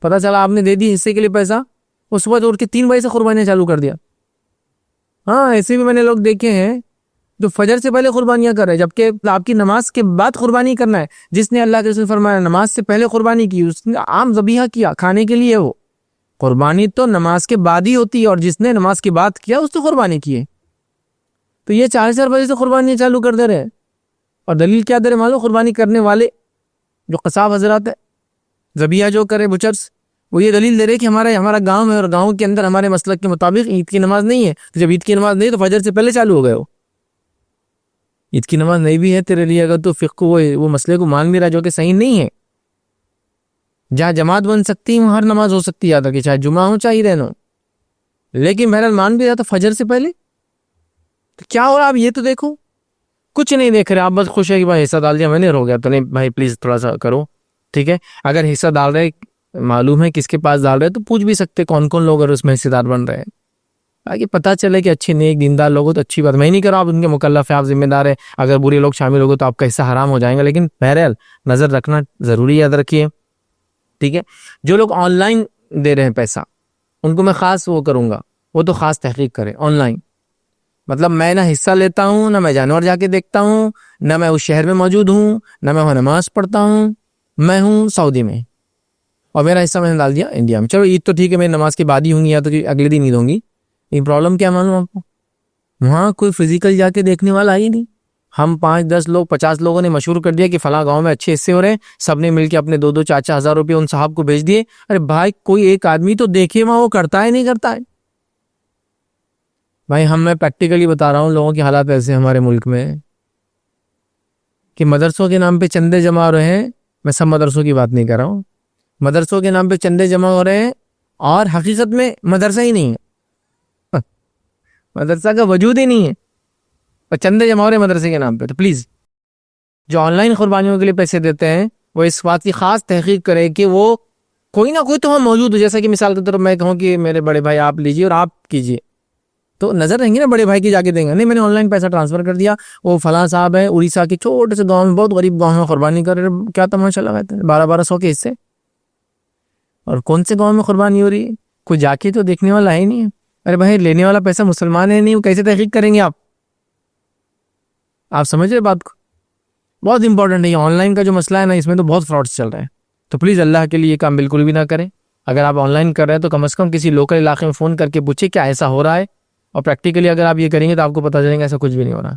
پتا چلا آپ نے دے دی حصے کے لیے پیسہ, اس وقت اٹھ کے 3 بجے سے قربانیاں چالو کر دیا. ہاں ایسے بھی میں نے لوگ دیکھے ہیں جو فجر سے پہلے قربانیاں کر رہے ہیں, جبکہ آپ کی نماز کے بعد قربانی کرنا ہے. جس نے اللہ کے رسول فرمایا نماز سے پہلے قربانی کی اس نے عام ذبیحہ کیا کھانے کے لیے. وہ قربانی تو نماز کے بعد ہی ہوتی ہے, اور جس نے نماز کے بعد کیا اس نے قربانی کی ہے. تو یہ 4 بجے سے قربانیاں چالو کر دے رہے ہیں. اور دلیل کیا دے رہے معلوم, قربانی کرنے والے جو قصاب حضرات ہیں, ذبیحہ جو کرے بچرس, وہ یہ دلیل دے رہے کہ ہمارا گاؤں ہے اور گاؤں کے اندر ہمارے مسلک کے مطابق عید کی نماز نہیں ہے. تو جب عید کی نماز نہیں تو فجر سے پہلے چالو ہو گئے. عید کی نماز نہیں بھی ہے تیرے لیے اگر تو فقہ وہ مسئلے کو مان بھی رہا جو کہ صحیح نہیں ہے. جہاں جماعت بن سکتی ہے ہر نماز ہو سکتی ہے, یاد رکھیں چاہے جمعہ ہو چاہے رہنا, لیکن بہرحال مان بھی رہا تو فجر سے پہلے. تو کیا ہو رہا آپ یہ تو دیکھو, کچھ نہیں دیکھ رہے آپ, بس خوش ہے کہ بھائی حصہ ڈال دیا میں نے ہو گیا. تو نہیں بھائی پلیز تھوڑا سا کرو. ٹھیک ہے, اگر حصہ ڈال رہے معلوم ہے کس کے پاس ڈال رہے تو پوچھ بھی سکتے کون کون لوگ اس میں حصے دار بن رہے ہیں, تاکہ پتہ چلے کہ اچھے نیک دیندار لوگ ہو تو اچھی بات. میں نہیں کر رہا آپ ان کے مکلف ہیں, آپ ذمہ دار ہیں. اگر برے لوگ شامل ہو گئے تو آپ کا حصہ حرام ہو جائیں گا, لیکن بہرحال نظر رکھنا ضروری, یاد رکھیے. ٹھیک ہے, جو لوگ آن لائن دے رہے ہیں پیسہ ان کو میں خاص وہ کروں گا, وہ تو خاص تحقیق کرے آن لائن. مطلب میں نہ حصہ لیتا ہوں, نہ میں جانور جا کے دیکھتا ہوں, نہ میں اس شہر میں موجود ہوں, نہ میں وہاں نماز پڑھتا ہوں. میں ہوں سعودی میں اور میرا حصہ میں نے ڈال دیا انڈیا میں. چلو عید تو ٹھیک ہے, میں نماز کے بعد ہی ہوں گی یا تو اگلے دن عید ہوں گی. یہ پرابلم کیا معلوم آپ کو, وہاں کوئی فزیکل جا کے دیکھنے والا ہی نہیں. ہم 5-10 لوگ 50 لوگوں نے مشہور کر دیا کہ فلاں گاؤں میں اچھے حصے ہو رہے ہیں, سب نے مل کے اپنے 2-2 4-4 ہزار روپے ان صاحب کو بھیج دیے. ارے بھائی کوئی ایک آدمی تو دیکھے وہاں وہ کرتا ہے نہیں کرتا ہے. بھائی میں پریکٹیکلی بتا رہا ہوں, لوگوں کے حالات ایسے ہمارے ملک میں کہ مدرسوں کے نام پہ چندے جمع ہو رہے ہیں. میں سب مدرسوں کی بات نہیں کر رہا ہوں, مدرسوں کے نام پہ چندے جمع ہو رہے ہیں اور حقیقت میں مدرسہ ہی نہیں ہے, مدرسہ کا وجود ہی نہیں ہے, اور چندے جمع ہو رہے ہیں مدرسے کے نام پہ. تو پلیز جو آن لائن قربانیوں کے لیے پیسے دیتے ہیں وہ اس بات کی خاص تحقیق کرے کہ وہ کوئی نہ کوئی تو وہاں موجود ہو. جیسا کہ مثال کے طور پر میں کہوں کہ میرے بڑے بھائی آپ لیجیے اور آپ کیجیے, تو نظر رہیں گے نا بڑے بھائی کی جا کے دیں گے. نہیں میں نے آن لائن پیسہ ٹرانسفر کر دیا, وہ فلاں صاحب ہے اڑیسہ کے چھوٹے سے گاؤں میں, بہت غریب گاؤں میں قربانی کر رہے, کیا تماشا لگاتے ہیں 1200 کے حصے. اور کون سے گاؤں میں قربانی ہو رہی ہے, کوئی جا کے تو دیکھنے والا ہے ہی نہیں ہے. ارے بھائی لینے والا پیسہ مسلمان ہے نہیں, وہ کیسے تحقیق کریں گے آپ سمجھ رہے بات کو. بہت امپورٹنٹ ہے یہ آن لائن کا جو مسئلہ ہے نا, اس میں تو بہت فراڈس چل رہے ہیں. تو پلیز اللہ کے لیے یہ کام بالکل بھی نہ کریں. اگر آپ آن لائن کر رہے ہیں تو کم از کم کسی لوکل علاقے میں فون کر کے پوچھیں کیا ایسا ہو رہا ہے, اور پریکٹیکلی اگر آپ یہ کریں گے تو آپ کو پتہ چلے گا ایسا کچھ بھی نہیں ہو رہا.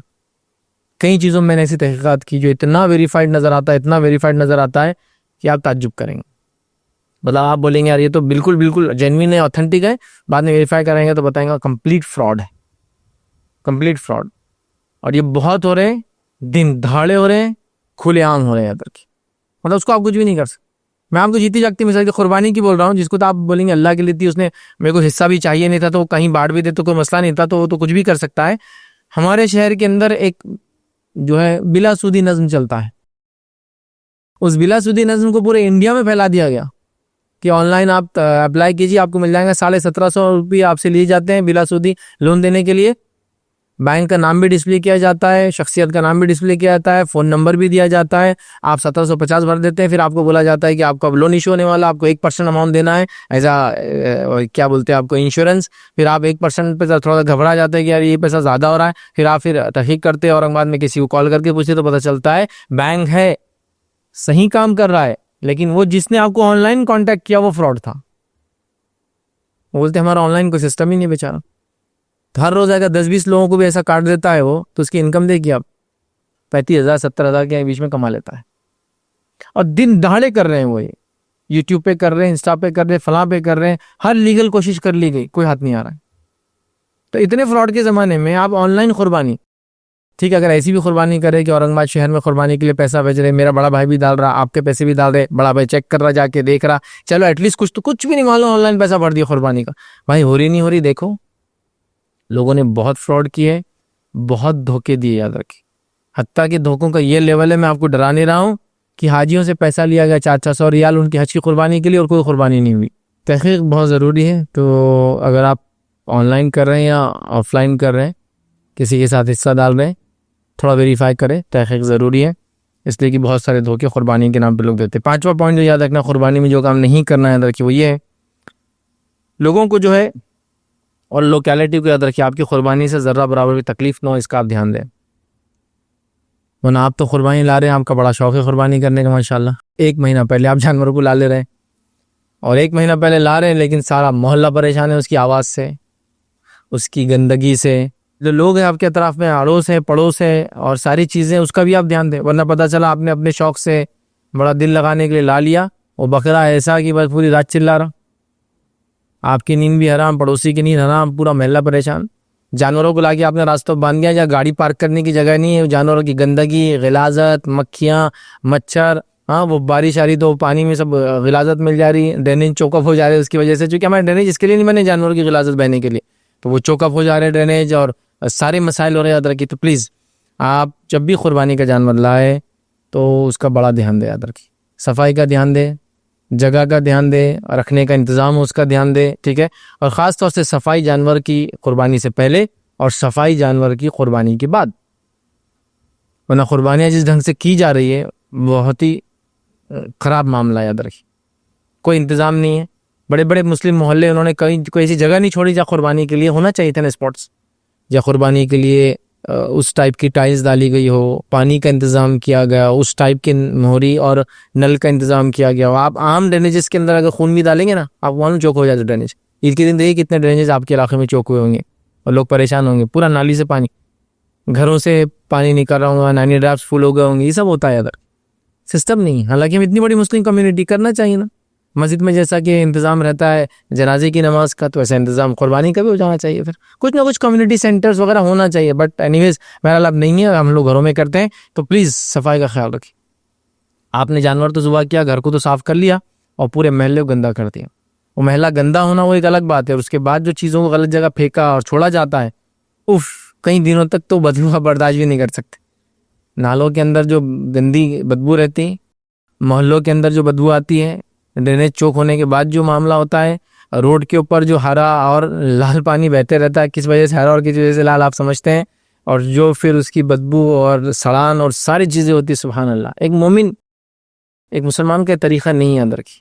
کئی چیزوں میں نے ایسی تحقیقات کی جو اتنا ویریفائڈ نظر آتا ہے کہ آپ تعجب کریں گے. مطلب آپ بولیں گے یار یہ تو بالکل جینوین ہے, آتھینٹک ہے, بعد میں ویریفائی کریں گے تو بتائیں گے کمپلیٹ فراڈ ہے, کمپلیٹ فراڈ. اور یہ بہت ہو رہے ہیں, دن دہاڑے ہو رہے ہیں, کھلے عام ہو رہے ہیں ادھر کی. مطلب اس کو آپ کچھ بھی نہیں کر سکتے. میں آپ کو جیتی جاگتی مثال کی قربانی کی بول رہا ہوں, جس کو تو آپ بولیں گے اللہ کے لیے تھی, اس نے میرے کو حصہ بھی چاہیے نہیں تھا تو کہیں بانٹ بھی دے تو کوئی مسئلہ نہیں تھا, تو وہ تو کچھ بھی کر سکتا ہے. ہمارے شہر کے اندر ایک جو ہے بلا سودی نظم چلتا ہے, اس بلا سودی نظم کو پورے انڈیا میں پھیلا دیا گیا کہ آن لائن آپ اپلائی کیجیے, آپ کو مل جائیں گے 1750 روپیے آپ سے لیے جاتے ہیں بلا سودی لون دینے کے لیے. بینک کا نام بھی ڈسپلے کیا جاتا ہے, شخصیت کا نام بھی ڈسپلے کیا جاتا ہے, فون نمبر بھی دیا جاتا ہے. آپ 1750 بھر دیتے ہیں, پھر آپ کو بولا جاتا ہے کہ آپ کا لون ایشو ہونے والا, آپ کو 1% اماؤنٹ دینا ہے ایسا کیا بولتے ہیں آپ کو انشورنس. پھر آپ 1% پہ تھوڑا سا گھبرا جاتے ہیں کہ یار یہ پیسہ زیادہ ہو رہا ہے. پھر آپ تحقیق کرتے ہیں, اورنگ آباد میں کسی کو کال کر کے پوچھتے تو پتہ چلتا ہے بینک ہے, صحیح کام کر رہا ہے, لیکن وہ جس نے آپ کو آن لائن کانٹیکٹ کیا وہ فراڈ تھا. وہ بولتے ہمارا آن لائن کوئی سسٹم ہی نہیں بیچارہ. تو ہر روز اگر 10-20 لوگوں کو بھی ایسا کاٹ دیتا ہے وہ, تو اس کی انکم دیکھیے آپ 35,000 70,000 کے بیچ میں کما لیتا ہے. اور دن دہاڑے کر رہے ہیں وہ، یوٹیوب پہ کر رہے ہیں، انسٹا پہ کر رہے ہیں، فلاں پہ کر رہے ہیں، ہر لیگل کوشش کر لی گئی، کوئی ہاتھ نہیں آ رہا ہے. تو اتنے فراڈ کے زمانے میں آپ آن لائن قربانی، ٹھیک ہے، اگر ایسی بھی قربانی کرے کہ اورنگ آباد شہر میں قربانی کے لیے پیسہ بھیج رہے، میرا بڑا بھائی بھی ڈال رہا، آپ کے پیسے بھی ڈال رہے، بڑا بھائی چیک کر رہا، جا کے دیکھ رہا، چلو ایٹ لیسٹ کچھ تو، کچھ بھی نہیں معلوم آن لائن پیسہ بھر دیا قربانی کا. بھائی ہو رہی نہیں ہو رہی، دیکھو لوگوں نے بہت فراڈ کیے، بہت دھوکے دیے، یاد رکھیں. حتیٰ کہ دھوکوں کا یہ لیول ہے، میں آپ کو ڈرا نہیں رہا ہوں، کہ حاجیوں سے پیسہ لیا گیا 400 ریال ان کی حج کی قربانی کے لیے اور کوئی قربانی نہیں ہوئی. تحقیق بہت ضروری ہے. تو اگر آپ آن لائن کر رہے ہیں یا آف لائن کر رہے ہیں، کسی کے ساتھ حصہ ڈال رہے ہیں، تھوڑا ویریفائی کریں، تحقیق ضروری ہے، اس لیے کہ بہت سارے دھوکے قربانی کے نام پہ لوگ دیتے. 5واں پوائنٹ جو یاد رکھنا قربانی میں جو کام نہیں کرنا ہے یاد رکھیے، وہ یہ ہے لوگوں کو جو ہے اور لوکیلٹی کو یاد رکھیے، آپ کی قربانی سے ذرہ برابر بھی تکلیف نہ ہو، اس کا آپ دھیان دیں. ورنہ آپ تو قربانی لا رہے ہیں، آپ کا بڑا شوق ہے قربانی کرنے کا ماشاءاللہ، 1 مہینہ پہلے آپ جانوروں کو لا لے رہے ہیں، اور 1 مہینہ پہلے لا رہے ہیں، لیکن سارا محلہ پریشان ہے اس کی آواز سے، اس کی گندگی سے. جو لوگ ہیں آپ کے اطراف میں، اڑوس ہے، پڑوس ہے، اور ساری چیزیں، اس کا بھی آپ دھیان دیں. ورنہ پتہ چلا آپ نے اپنے شوق سے بڑا دل لگانے کے لیے لا لیا، وہ بکرا ایسا کہ بس پوری رات چلا رہا، آپ کی نیند بھی حرام، پڑوسی کی نیند حرام، پورا محلہ پریشان. جانوروں کو لا کے آپ نے راستوں باندھ دیا، جہاں گاڑی پارک کرنے کی جگہ نہیں ہے، جانوروں کی گندگی، غلاظت، مکھیاں، مچھر، ہاں وہ بارش آ رہی تو پانی میں سب غلاظت مل جا رہی، ڈرینیج چوک اپ ہو جا رہے اس کی وجہ سے. چونکہ ہمارے ڈرینیج اس کے لیے نہیں بنے جانوروں کی غلاظت بہنے کے لیے، تو وہ چوک اپ ہو جا رہے ڈرینیج، اور سارے مسائل ہو رہے. یاد رکھیے. تو پلیز آپ جب بھی قربانی کا جانور لائے تو اس کا بڑا دھیان دے، یاد رکھیے، صفائی کا دھیان دے، جگہ کا دھیان دے، رکھنے کا انتظام ہو اس کا دھیان دے، ٹھیک ہے. اور خاص طور سے صفائی جانور کی قربانی سے پہلے اور صفائی جانور کی قربانی کے بعد. ورنہ قربانیاں جس ڈھنگ سے کی جا رہی ہے بہت ہی خراب معاملہ. یاد رکھیے، کوئی انتظام نہیں ہے. بڑے بڑے مسلم محلے انہوں نے کوئی ایسی جگہ نہیں چھوڑی جہاں قربانی کے لیے ہونا چاہیے تھا نا اسپاٹس، یا قربانی کے لیے اس ٹائپ کی ٹائلز ڈالی گئی ہو، پانی کا انتظام کیا گیا، اس ٹائپ کی موہری اور نل کا انتظام کیا گیا ہو. آپ عام ڈرینیجز کے اندر اگر خون بھی ڈالیں گے نا، آپ وہاں چوک ہو جاتے ڈرینیج. عید کے دن دیکھیے کتنے ڈرینیج آپ کے علاقے میں چوک ہوئے ہوں گے اور لوگ پریشان ہوں گے. پورا نالی سے پانی، گھروں سے پانی نکل رہا ہوگا، نانی ڈرافٹس فل ہو گئے ہوں گے. یہ سب ہوتا ہے ادھر، سسٹم نہیں. حالانکہ ہم اتنی بڑی مسلم کمیونٹی، کرنا چاہیے نا. مسجد میں جیسا کہ انتظام رہتا ہے جنازے کی نماز کا، تو ایسا انتظام قربانی کا بھی ہو جانا چاہیے. پھر کچھ نہ کچھ کمیونٹی سینٹرز وغیرہ ہونا چاہیے. بٹ اینی ویز بہرحال اب نہیں ہے، ہم لوگ گھروں میں کرتے ہیں. تو پلیز صفائی کا خیال رکھیے. آپ نے جانور تو ذبح کیا، گھر کو تو صاف کر لیا، اور پورے محلے کو گندا کر دیا. وہ محلہ گندا ہونا وہ ایک الگ بات ہے، اور اس کے بعد جو چیزوں کو غلط جگہ پھینکا اور چھوڑا جاتا ہے، کئی دنوں تک تو بدبو برداشت بھی نہیں کر سکتے. نالوں کے اندر جو گندی بدبو رہتی ہے، محلوں کے اندر جو بدبو آتی ہے، ڈرینیج چوک ہونے کے بعد جو معاملہ ہوتا ہے، روڈ کے اوپر جو ہرا اور لال پانی بہتے رہتا ہے، کس وجہ سے ہرا اور کس وجہ سے لال آپ سمجھتے ہیں، اور جو پھر اس کی بدبو اور سڑان اور ساری چیزیں ہوتی، سبحان اللہ. ایک مومن، ایک مسلمان کا طریقہ نہیں ہے اندر کی.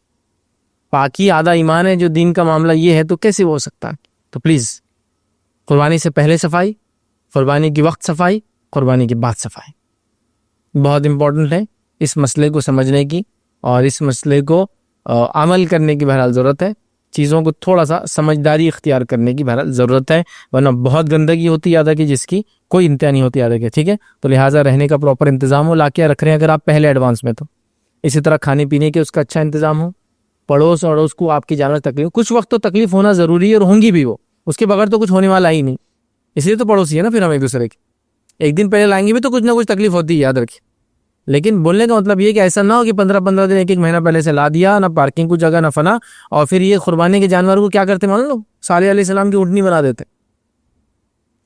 پاکی آدھا ایمان ہے، جو دین کا معاملہ یہ ہے تو کیسے ہو سکتا ہے. تو پلیز قربانی سے پہلے صفائی، قربانی کی وقت صفائی، قربانی کے بعد صفائی بہت امپورٹنٹ ہے. اس مسئلے کو سمجھنے کی اور اس مسئلے کو عمل کرنے کی بہرحال ضرورت ہے. چیزوں کو تھوڑا سا سمجھداری اختیار کرنے کی بہرحال ضرورت ہے، ورنہ بہت گندگی ہوتی یاد ہے کہ جس کی کوئی انتہا نہیں ہوتی. یاد ہے کہ ٹھیک ہے. تو لہٰذا رہنے کا پراپر انتظام ہو، لا کے رکھ رہے ہیں اگر آپ پہلے ایڈوانس میں، تو اسی طرح کھانے پینے کے اس کا اچھا انتظام ہو. پڑوس اور اس کو آپ کی جانور تکلیف، کچھ وقت تو تکلیف ہونا ضروری ہے اور ہوں گی بھی، وہ اس کے بغیر تو کچھ ہونے والا ہی نہیں. اس لیے تو پڑوسی ہے نا. پھر ہم ایک دوسرے کی ایک دن پہلے لائیں گے بھی تو کچھ نہ کچھ تکلیف ہوتی ہے، یاد رکھیے. لیکن بولنے کا مطلب یہ کہ ایسا نہ ہو کہ 15 دن، ایک مہینہ پہلے سے لا دیا، نہ پارکنگ کو جگہ، نہ فنا، اور پھر یہ قربانی کے جانور کو کیا کرتے مان لو، صالح علیہ السلام کی اونٹنی بنا دیتے.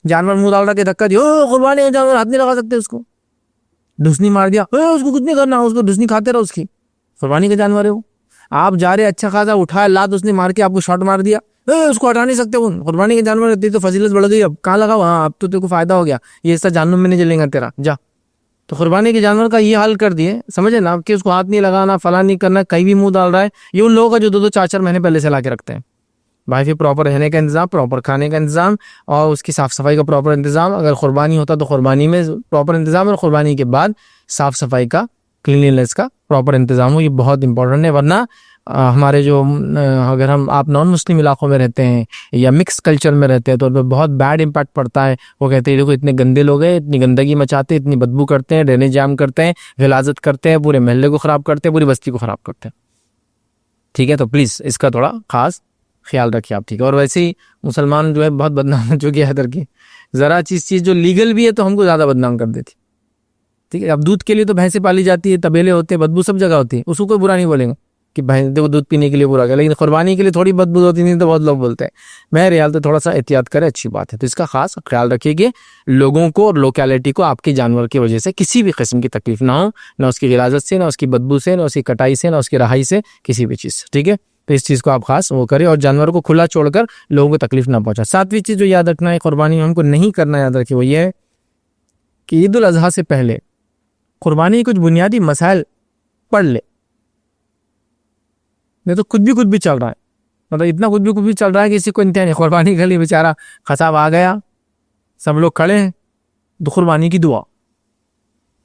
جانور منہ ڈال رہا کے دھکا دیا، قربانی کا جانور، ہاتھ نہیں لگا سکتے اس کو. ڈھسنی مار دیا، اس کو کچھ نہیں کرنا، اس کو ڈھسنی کھاتے رہو، اس کی قربانی کا جانور ہے وہ. آپ جا رہے اچھا خاصا اٹھایا، لات اس نے مار کے آپ کو شاٹ مار دیا، اس کو ہٹا نہیں سکتے. وہ قربانی کے جانور رہتی تو فضیلت بڑھ گئی. اب کہاں لگا، ہاں اب تو تیرے کو فائدہ ہو گیا، یہ حصہ جہنم میں نہیں جلیں گا تیرا، جا. تو قربانی کے جانور کا یہ حال کر دیے، سمجھے نا، کہ اس کو ہاتھ نہیں لگانا، فلاں نہیں کرنا، کہیں بھی منہ ڈال رہا ہے. یہ ان لوگوں کا جو 2-2 4-4 مہینے پہلے سے لا کے رکھتے ہیں. بھائی پھر پراپر رہنے کا انتظام، پراپر کھانے کا انتظام، اور اس کی صاف صفائی کا پراپر انتظام. اگر قربانی ہوتا تو قربانی میں پراپر انتظام، اور قربانی کے بعد صاف صفائی کا، کلینلینس کا پراپر انتظام ہو. یہ بہت امپورٹنٹ ہے. ورنہ ہمارے جو اگر آپ نان مسلم علاقوں میں رہتے ہیں یا مکس کلچر میں رہتے ہیں تو ان پہ بہت بیڈ امپیکٹ پڑتا ہے. وہ کہتے ہیں دیکھو اتنے گندے لوگ ہیں, اتنی گندگی مچاتے ہیں, اتنی بدبو کرتے ہیں, ڈرینیج جام کرتے ہیں, غلاظت کرتے ہیں, پورے محلے کو خراب کرتے ہیں, پوری بستی کو خراب کرتے ہیں. ٹھیک ہے, تو پلیز اس کا تھوڑا خاص خیال رکھیے آپ. ٹھیک ہے, اور ویسے ہی مسلمان جو ہے بہت بدنام ہو چکی ہے ادھر کی. ذرا چیز جو لیگل بھی ہے تو ہم کو زیادہ بدنام کر دیتی. ٹھیک ہے, اب دودھ کے لیے تو بھینسیں پالی جاتی ہے, طبیلے ہوتے ہیں, بدبو سب جگہ ہوتی ہے, اس کو کوئی برا نہیں بولیں گے کہ بھینس کو دودھ پینے کے لیے برا کر, لیکن قربانی کے لیے تھوڑی بدبو ہوتی نہیں تو بہت لوگ بولتے ہیں. میں ریال تو تھوڑا سا احتیاط کرے, اچھی بات ہے. تو اس کا خاص خیال رکھیے کہ لوگوں کو اور لوکیلٹی کو آپ کے جانور کی وجہ سے کسی بھی قسم کی تکلیف نہ ہو, نہ اس کی غلاظت سے, نہ اس کی بدبو سے, نہ اس کی کٹائی سے, نہ اس کی رہائی سے, کسی بھی چیز سے. ٹھیک ہے, تو اس چیز کو آپ خاص وہ کریں اور جانور کو کھلا چھوڑ کر لوگوں کو تکلیف نہ پہنچا. 7ویں چیز جو یاد رکھنا ہے قربانی میں ہم کو نہیں کرنا, یاد رکھیے, وہ یہ ہے کہ عید الاضحیٰ سے پہلے قربانی کچھ بنیادی مسائل پڑھ لے. نہیں تو کچھ بھی چل رہا ہے, مطلب اتنا کچھ بھی چل رہا ہے کہ کسی کو انتہا نہیں. قربانی کے لیے بیچارہ خصاب آ گیا, سب لوگ کھڑے ہیں, تو قربانی کی دعا,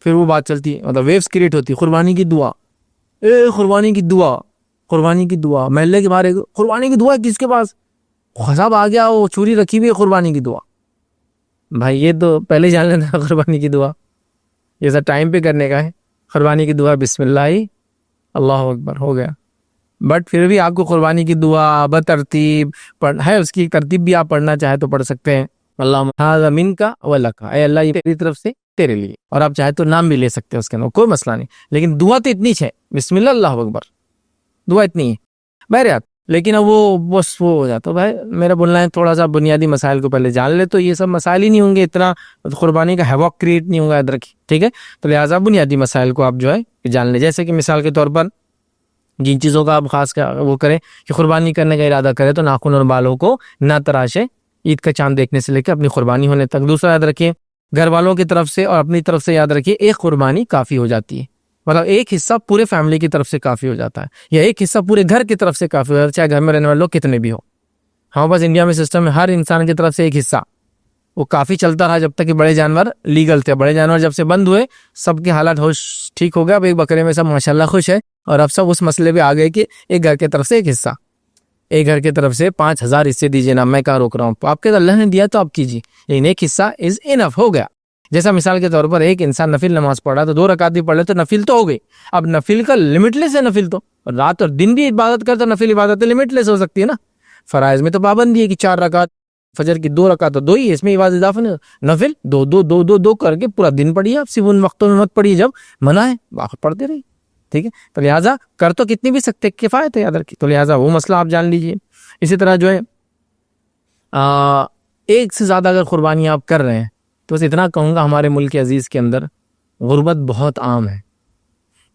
پھر وہ بات چلتی ہے, مطلب ویوز کریٹ ہوتی ہے, قربانی کی دعا, قربانی کی دعا, قربانی کی دعا, محلے کے باہر قربانی کی دعا کس کے پاس, خصاب آ گیا, وہ چوری رکھی ہوئی ہے, قربانی کی دعا. بھائی یہ تو پہلے جان لینا قربانی کی دعا یہ سب ٹائم پہ کرنے کا ہے. قربانی کی دعا بسم اللہ اللہ اکبر ہو گیا. بٹ پھر بھی آپ کو قربانی کی دعا بترتیب ہے, اس کی ترتیب بھی آپ پڑھنا چاہے تو پڑھ سکتے ہیں. اللہ ھذا منک و لک, اے اللہ یہ تیری طرف سے تیرے لیے, اور آپ چاہے تو نام بھی لے سکتے ہیں اس کے اندر, کوئی مسئلہ نہیں. لیکن دعا تو اتنی ہے, بسم اللہ اللہ اکبر, دعا اتنی ہے بہرحال. لیکن اب وہ بس وہ ہو جاتا. بھائی میرا بولنا ہے تھوڑا سا بنیادی مسائل کو پہلے جان لے تو یہ سب مسائل ہی نہیں ہوں گے, اتنا قربانی کا ہیوک کریٹ نہیں ہوگا ادھر کی. ٹھیک ہے, تو لہٰذا بنیادی مسائل کو آپ جو ہے جان لیں. جیسے کہ مثال کے طور پر جن چیزوں کا آپ خاص وہ کریں کہ قربانی کرنے کا ارادہ کرے تو ناخن اور بالوں کو نہ تراشے عید کا چاند دیکھنے سے لے کے اپنی قربانی ہونے تک. دوسرا یاد رکھیے, گھر والوں کی طرف سے اور اپنی طرف سے یاد رکھیے ایک قربانی کافی ہو جاتی ہے. مطلب ایک حصہ پورے فیملی کی طرف سے کافی ہو جاتا ہے, یا ایک حصہ پورے گھر کی طرف سے کافی ہو جاتا ہے, چاہے گھر میں رہنے والے لوگ کتنے بھی ہو. ہمارے پاس انڈیا میں سسٹم ہے ہر انسان کی طرف سے ایک حصہ, وہ کافی چلتا رہا جب تک کہ بڑے جانور لیگل تھے. بڑے جانور جب سے بند ہوئے سب کے حالات ہوش ٹھیک ہو گیا. اب ایک بکرے میں سب ماشاءاللہ خوش ہے, اور اب سب اس مسئلے پہ آ گئے کہ ایک گھر کی طرف سے ایک حصہ, ایک گھر کی طرف سے 5000 حصے دیجیے نا. میں کہاں روک رہا ہوں, آپ کے اللہ نے دیا تو آپ کیجیے, لیکن ایک حصہ از انف ہو گیا. جیسا مثال کے طور پر ایک انسان نفل نماز پڑھ رہا تو 2 رکعت بھی پڑھ لے تو نفل تو ہو گئی. اب نفل کا لمٹ لیس ہے, نفل تو رات اور دن بھی عبادت کرتا, نفل عبادت لمٹ لیس ہو سکتی ہے نا. فرائض میں تو پابندی ہے کہ 4 رکعت, فجر کی 2 رکعت تو 2 ہی, اس میں عبادت اضافہ نہیں. نفل 2 کر کے پورا دن پڑھیے, آپ صرف ان وقتوں میں مت پڑھیے جب منع ہے, باقی پڑھتے رہیے. ٹھیک ہے, تو لہٰذا کر تو کتنی بھی سکتے, کفایت ہے یاد رکھیے. تو لہٰذا وہ مسئلہ آپ جان لیجئے. اسی طرح جو ہے ایک سے زیادہ اگر قربانیاں آپ کر رہے ہیں تو بس اتنا کہوں گا, ہمارے ملک عزیز کے اندر غربت بہت عام ہے.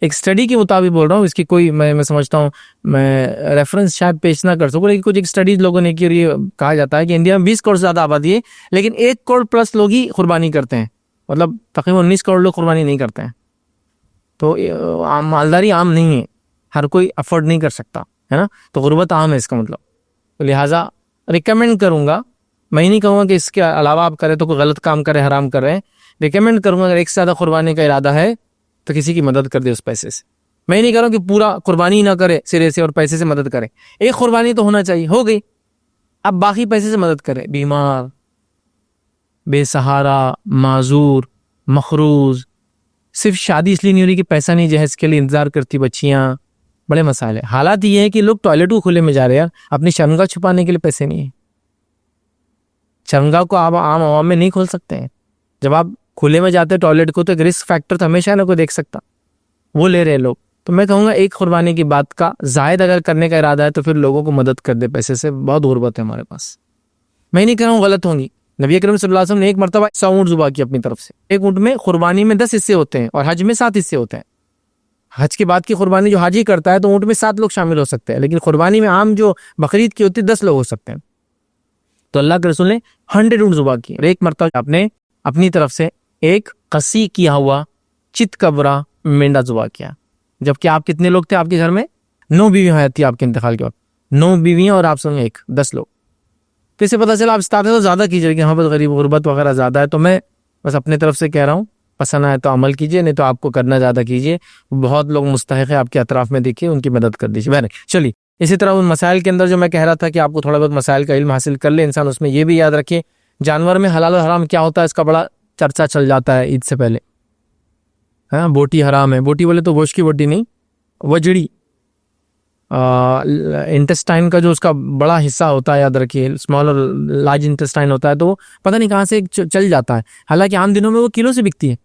ایک سٹڈی کے مطابق بول رہا ہوں, اس کی کوئی میں سمجھتا ہوں میں ریفرنس شاید پیش نہ کر سکوں, لیکن کچھ ایک سٹڈیز لوگوں نے کی اور یہ کہا جاتا ہے کہ انڈیا میں 20 کروڑ سے زیادہ آبادی ہے, لیکن 1 کروڑ پلس لوگ ہی قربانی کرتے ہیں. مطلب تقریباً 19 کروڑ لوگ قربانی نہیں کرتے ہیں. تو مالداری عام نہیں ہے, ہر کوئی افورڈ نہیں کر سکتا ہے نا. تو غربت عام ہے اس کا مطلب. تو لہٰذا ریکمینڈ کروں گا, میں نہیں کہوں گا کہ اس کے علاوہ آپ کریں تو کوئی غلط کام کرے, حرام کر رہے ہیں. ریکمینڈ کروں گا اگر ایک سے زیادہ قربانی کا ارادہ ہے تو کسی کی مدد کر دے اس پیسے سے. میں نہیں کہہ رہا ہوں کہ پورا قربانی نہ کرے سرے سے اور پیسے سے مدد کرے. ایک قربانی تو ہونا چاہیے, ہو گئی, اب باقی پیسے سے مدد کرے. بیمار, بے سہارا, معذور, مخروز, صرف شادی اس لیے نہیں ہو رہی کہ پیسہ نہیں جہیز کے لیے انتظار کرتی بچیاں, بڑے مسائل ہیں. حالات یہ ہے کہ لوگ ٹوائلٹ کو کھلے میں جا رہے ہیں, اپنی شرمگاہ چھپانے کے لیے پیسے نہیں ہیں. شرمگاہ کو آپ عام عوام میں نہیں کھول سکتے ہیں. جب آپ کھلے میں جاتے ہیں ٹوائلٹ کو تو ایک رسک فیکٹر تو ہمیشہ نہ کوئی دیکھ سکتا, وہ لے رہے لوگ. تو میں کہوں گا ایک قربانی کی بات کا زائد اگر کرنے کا ارادہ ہے تو پھر لوگوں کو مدد کر دے پیسے سے. بہت غربت ہے ہمارے پاس. میں نہیں کہہ رہا ہوں غلط ہوں گی. نبی اکرم صلی اللہ علیہ وسلم نے ایک مرتبہ 100 اونٹ ذبح کی اپنی طرف سے. ایک اونٹ میں قربانی میں 10 حصے ہوتے ہیں اور حج میں 7 حصے ہوتے ہیں. حج کے بعد کی قربانی جو حاجی کرتا ہے تو اونٹ میں 7 لوگ شامل ہو سکتے ہیں, لیکن قربانی میں عام جو بقرعید کی ہوتی ہے 10 لوگ ہو سکتے ہیں. تو اللہ کے رسول نے 100 اونٹ ذبح کی, اور ایک مرتبہ آپ نے اپنی طرف سے ایک قصی کیا ہوا چت کبرا مینڈا ذبح کیا. جبکہ آپ کتنے لوگ تھے, آپ کے گھر میں 9 بیویاں حیات تھی آپ کے انتقال کے وقت, 9 بیویاں اور آپ سنیں ایک 10 لوگ. تو اسے پتہ چلا آپ استاد تو زیادہ کیجیے کہ ہاں بس غریب غربت وغیرہ زیادہ ہے. تو میں بس اپنے طرف سے کہہ رہا ہوں پسند آئے تو عمل کیجیے، نہیں تو آپ کو کرنا زیادہ کیجیے. بہت لوگ مستحق ہے آپ کے اطراف میں، دیکھیے ان کی مدد کر دیجیے. بہن چلیے اسی طرح ان مسائل کے اندر جو میں کہہ رہا تھا کہ آپ کو تھوڑا بہت مسائل کا علم حاصل کر لے انسان، اس میں یہ بھی یاد رکھے جانور میں حلال و حرام کیا ہوتا ہے، اس کا بڑا چرچا چل جاتا ہے عید سے پہلے. ہاں بوٹی حرام ہے، بوٹی بولے تو گوشت کی بوٹی نہیں، وجڑی انٹسٹائن کا جو اس کا بڑا حصہ ہوتا ہے، یاد رکھیے اسمال اور لارج انٹسٹائن ہوتا ہے، تو وہ پتہ نہیں کہاں سے چل جاتا ہے. حالانکہ عام دنوں میں وہ کلو سے بکتی ہے،